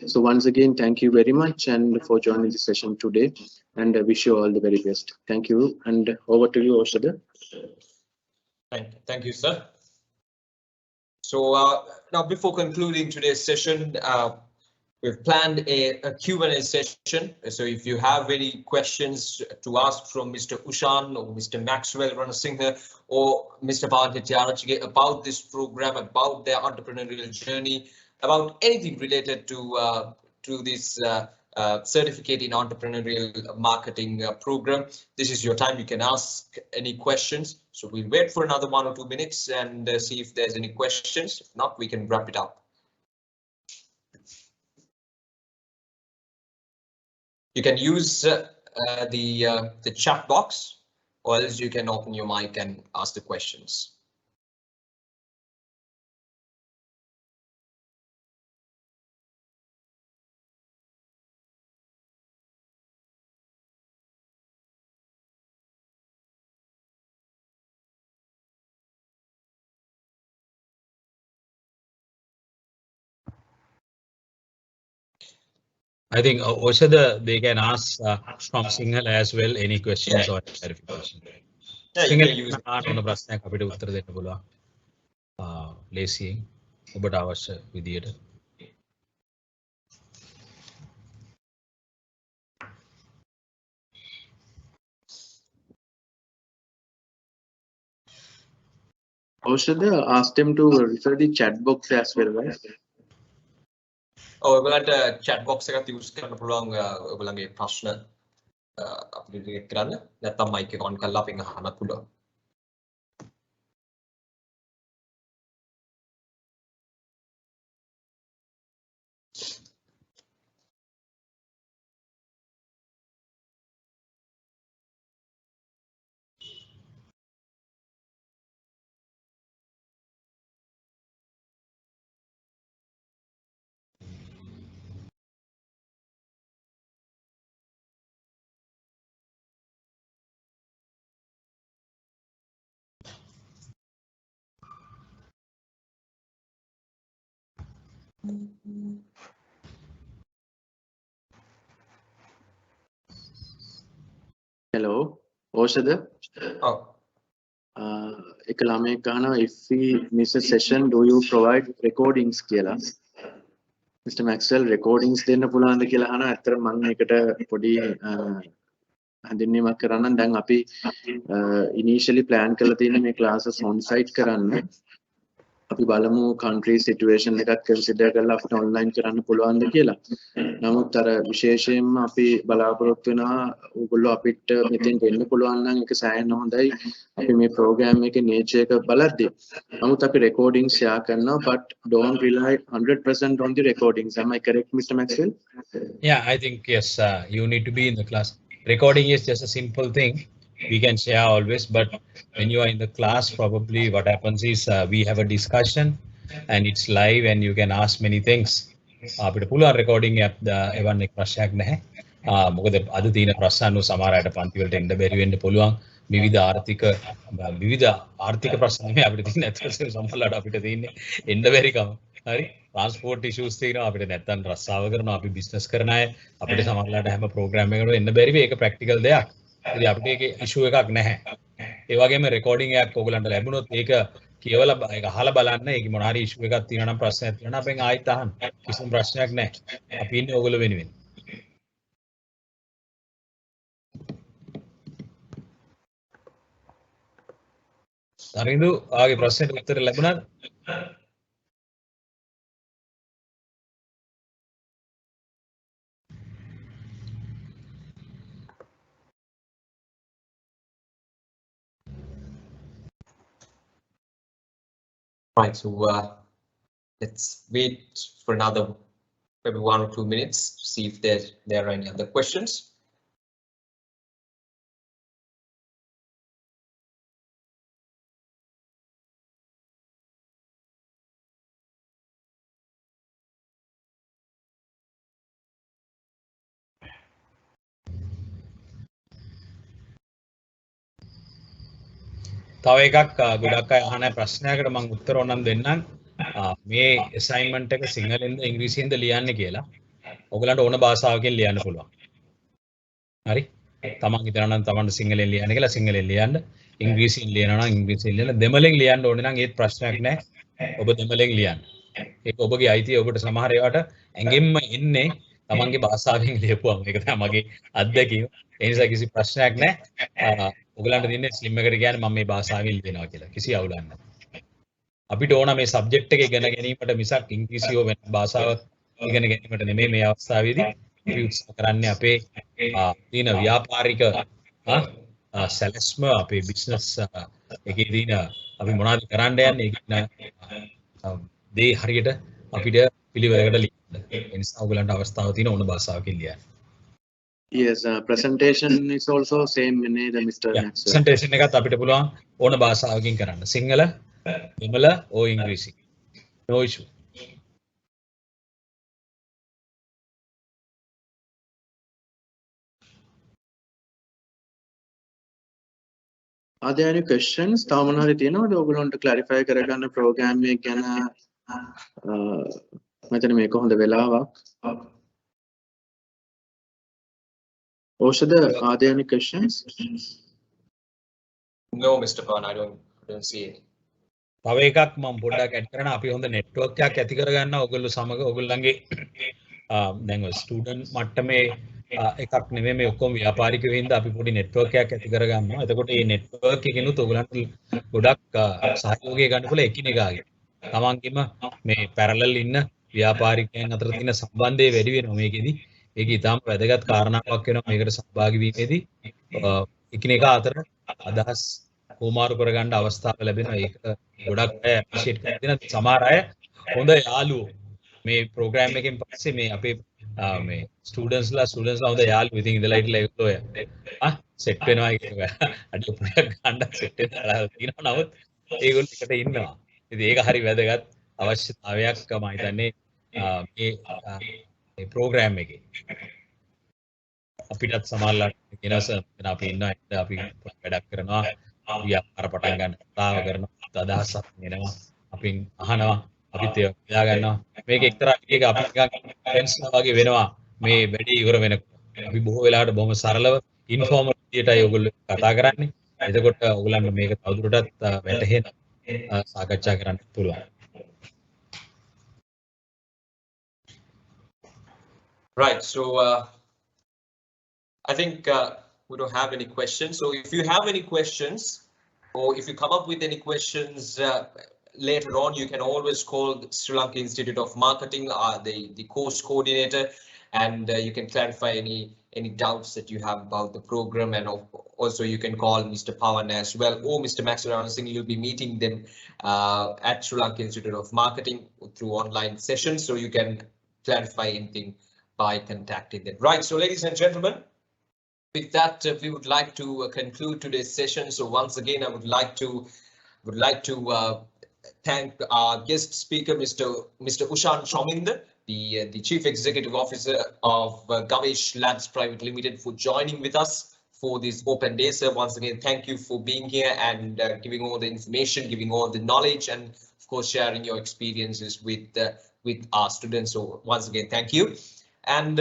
So once again, thank you very much and for joining the session today, and I wish you all the very best. Thank you, and over to you, Oshada. Thank you, sir. So now, before concluding today's session, We've planned a Q&A session. So if you have any questions to ask from Mr. Ushan or Mr. Maxwell Ranasinghe or Mr. Bhattacharya about this program, about their entrepreneurial journey, about anything related to this certificate in entrepreneurial marketing program, this is your time. You can ask any questions. So we'll wait for another 1 or 2 minutes and see if there's any questions. If not, we can wrap it up. You can use the chat box, or else you can open your mic and ask the questions. I think Oshada, they can ask from Singhal as well any questions or clarification. Singhal on a prasna kapita uttar dena bola. Lacy, but avasya vidiyata. Oshada asked him to refer the chat box as well, right? ඔයගලන්ට chat box එකක් use කරන්න පුළුවන් ඔයගලන්ගේ ප්‍රශ්න අපිට react කරන්න. නැත්නම් mic එක on කරලා අපෙන් අහන්නත් පුළුවන්. Hello, Oshada. Oh. එක ළමයෙක් අහනවා if we miss a session do you provide recordings කියලා. Mr. Maxwell recordings දෙන්න පුළුවන්ද කියලා අහනවා. ඇත්තටම මම මේකට පොඩි හඳුන්වීමක් කරන්නම්. දැන් අපි initially plan කරලා තියෙන මේ classes on site කරන්න. අපි බලමු country situation එකක් consider කරලා අපිට online කරන්න පුළුවන්ද කියලා. නමුත් අර විශේෂයෙන්ම අපි බලාපොරොත්තු වෙනවා ඕගොල්ලෝ අපිට මෙතෙන් දෙන්න පුළුවන් නම් ඒක සෑහෙන හොඳයි. අපි මේ program එකේ nature එක බලද්දී. නමුත් අපි recording share කරනවා but don't rely 100% on the recordings. Am I correct, Mr. Maxwell? Yeah, I think yes, you need to be in the class. Recording is just a simple thing. We can share always, but when you are in the class, probably what happens is we have a discussion and it's live and you can ask many things. අපිට පුළුවන් recording එකක් එවන්න ප්‍රශ්නයක් නැහැ. මොකද අද තියෙන ප්‍රශ්න සමහර අයට පන්ති වලට එන්න බැරි වෙන්න පුළුවන්. විවිධ ආර්ථික ප්‍රශ්න මේ අපිට තියෙන ඇත්තටම සමහරවිට අපිට තියෙන්නේ එන්න බැරිකම. හරි. transport issues තියෙනවා අපිට නැත්තම් රස්සාව කරනවා අපි business කරන අය අපිට සමහරවිට හැම program එකකටම එන්න බැරි වෙයි. ඒක practical දෙයක්. ඉතින් අපිට ඒකේ issue එකක් නැහැ. ඒ වගේම recording එකක් ඕගලන්ට ලැබුණොත් ඒක කියවලා ඒක අහලා බලන්න. ඒකේ මොන හරි issue එකක් තියෙනවා නම් ප්‍රශ්නයක් තියෙනවා නම් අපෙන් ආයෙත් අහන්න. කිසිම ප්‍රශ්නයක් නැහැ. අපි ඉන්නේ ඕගොල්ලෝ වෙනුවෙන්. තරිඳු ආගේ ප්‍රශ්නෙට උත්තර ලැබුණාද? Right, so let's wait for another maybe 1 or 2 minutes to see if there are any other questions. තව එකක් ගොඩක් අය අහන ප්‍රශ්නයකට මම උත්තර ඕනම් දෙන්නම්. මේ assignment එක සිංහලෙන්ද ඉංග්‍රීසියෙන්ද ලියන්නේ කියලා. ඔයගලන්ට ඕන භාෂාවකින් ලියන්න පුළුවන්. හරි. තමන් හිතනවා නම් තමන්ට සිංහලෙන් ලියන්න කියලා සිංහලෙන් ලියන්න. ඉංග්‍රීසියෙන් ලියනවා නම් ඉංග්‍රීසියෙන් ලියන්න. දෙමළෙන් ලියන්න ඕනේ නම් ඒත් ප්‍රශ්නයක් නැහැ. ඔබ දෙමළෙන් ලියන්න. ඒක ඔබගේ අයිතිය ඔබට සමහර ඒවාට ඇඟෙන්ම එන්නේ තමන්ගේ භාෂාවෙන් ලියපුවම. ඒක තමයි මගේ අත්දැකීම. ඒ නිසා කිසි ප්‍රශ්නයක් නැහැ. ඔයගලන්ට දෙන්නේ ස්ලිම් එකට කියන්නේ මම මේ භාෂාවෙන් ලියනවා කියලා. කිසි අවුලක් නැහැ. අපිට ඕන මේ සබ්ජෙක්ට් එක ඉගෙන ගැනීමට මිසක් ඉංග්‍රීසි හෝ වෙන භාෂාවක් ඉගෙන ගැනීමට නෙමෙයි මේ අවස්ථාවේදී අපි උත්සාහ කරන්නේ අපේ තියෙන ව්‍යාපාරික සැලැස්ම අපේ බිස්නස් එකේ තියෙන අපි මොනවද කරන්න යන්නේ කියන දේ හරියට අපිට පිළිවෙලකට ලියන්න. ඒ නිසා ඔයගලන්ට අවස්ථාව තියෙන ඕන භාෂාවකින් ලියන්න. Yes, presentation is also same name the Mr. Maxwell. Presentation එකත් අපිට පුළුවන් ඕන භාෂාවකින් කරන්න. සිංහල, දෙමළ, or ඉංග්‍රීසි. No issue. Are there any questions? තව මොනවා හරි තියෙනවද ඔයගොල්ලන්ට clarify කරගන්න program එක ගැන? මම මේක හොඳ වෙලාවක්. Oshada, are there any questions? No, Mr. Pan, I don't see any. තව එකක් මම පොඩ්ඩක් ඇඩ් කරන්න අපි හොඳ නෙට්වර්ක් එකක් ඇති කරගන්න ඔයගොල්ලෝ සමග ඔයගොල්ලන්ගේ දැන් ඔය ස්ටුඩන්ට් මට්ටමේ එකක් නෙමෙයි මේ ඔක්කොම ව්‍යාපාරිකයෝ හින්දා අපි පොඩි නෙට්වර්ක් එකක් ඇති කරගන්නවා. එතකොට මේ නෙට්වර්ක් එකකිනුත් ඔයගොල්ලන්ට ගොඩක් සහයෝගය ගන්න පුළුවන් එකිනෙකාගේ. තමන්ගෙම මේ පැරලල් ඉන්න ව්‍යාපාරිකයන් අතර තියෙන සම්බන්ධය වැඩි වෙනවා මේකෙදි. ඒක ඉතාම වැදගත් කාරණාවක් වෙනවා මේකට සහභාගී වීමේදී. එකිනෙකා අතර අදහස් කොමාරු කරගන්න අවස්ථාව ලැබෙනවා. ඒක ගොඩක් අය ඇප්‍රීෂিয়েට් කරන සමහර අය හොඳ යාළුවෝ මේ ප්‍රෝග්‍රෑම් එකෙන් පස්සේ මේ අපේ මේ ස්ටුඩන්ට්ස්ලා හොඳ යාළුවෝ ඉතින් ඉඳලා හිටලා ඒකෝ සෙට් වෙනවා ඒක අඩිය පොඩක් ගන්න සෙට් වෙනවා තියෙනවා නමුත් ඒගොල්ලෝ එකට ඉන්නවා. ඉතින් ඒක හරි වැදගත් අවශ්‍යතාවයක් මම හිතන්නේ මේ ප්‍රෝග්‍රෑම් එකේ. අපිටත් සමහරවිට කෙනස අපි ඉන්නවා අපි වැඩක් කරනවා ව්‍යාපාර පටන් ගන්න කතාව කරනවා අදහසක් එනවා අපි අහනවා අපිත් ඒක හොයා ගන්නවා මේක එක්තරා විදිහක අපි නිකන් ෆ්‍රෙන්ඩ්ස් වගේ වෙනවා මේ වැඩේ ඉවර වෙනකොට අපි බොහෝ වෙලාවට බොහොම සරලව ඉන්ෆෝමල් විදියටයි ඔයගොල්ලෝ කතා කරන්නේ එතකොට ඔයගොල්ලන්ට මේක තවදුරටත් වැටහෙන සාකච්ඡා කරන්න පුළුවන්. Right, so I think we don't have any questions. So if you have any questions, or if you come up with any questions later on, you can always call the Sri Lanka Institute of Marketing, the course coordinator, and you can clarify any doubts that you have about the program. And also you can call Mr. Pawan as well, or Mr. Maxwell Singh. You'll be meeting them at Sri Lanka Institute of Marketing through online sessions, so you can clarify anything by contacting them. Right, so ladies and gentlemen, with that, we would like to conclude today's session. So once again, I would like to thank our guest speaker, Mr. Ushan Chaminda, the Chief Executive Officer of Gavesha Labs Private Limited, for joining with us for this open day. Sir, once again, thank you for being here and giving all the information, giving all the knowledge, and of course sharing your experiences with our students. So once again, thank you. And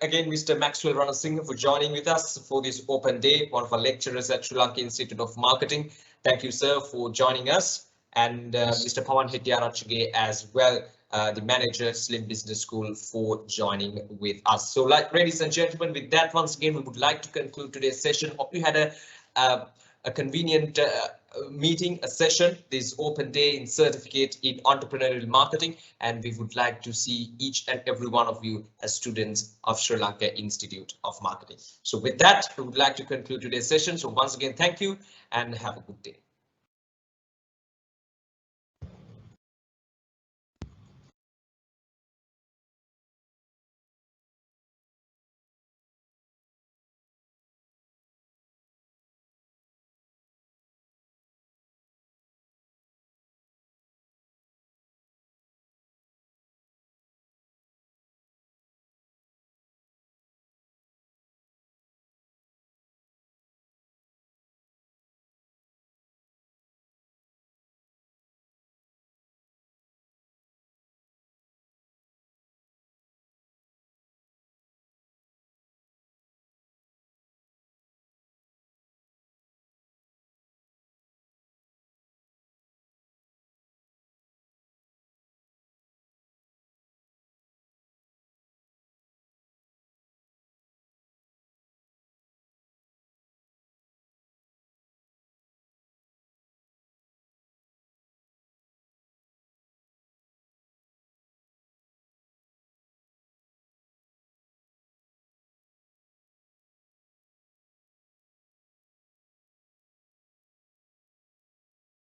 again, Mr. Maxwell Ranasinghe for joining with us for this open day, one of our lecturers at Sri Lanka Institute of Marketing. Thank you, sir, for joining us. And Mr. Pawan Hettiarachge as well, the manager, Slim Business School, for joining with us. So, ladies and gentlemen, with that, once again, we would like to conclude today's session. Hope you had a convenient meeting, a session, this open day in certificate in entrepreneurial marketing, and we would like to see each and every one of you as students of Sri Lanka Institute of Marketing. So with that, we would like to conclude today's session. So once again, thank you and have a good day.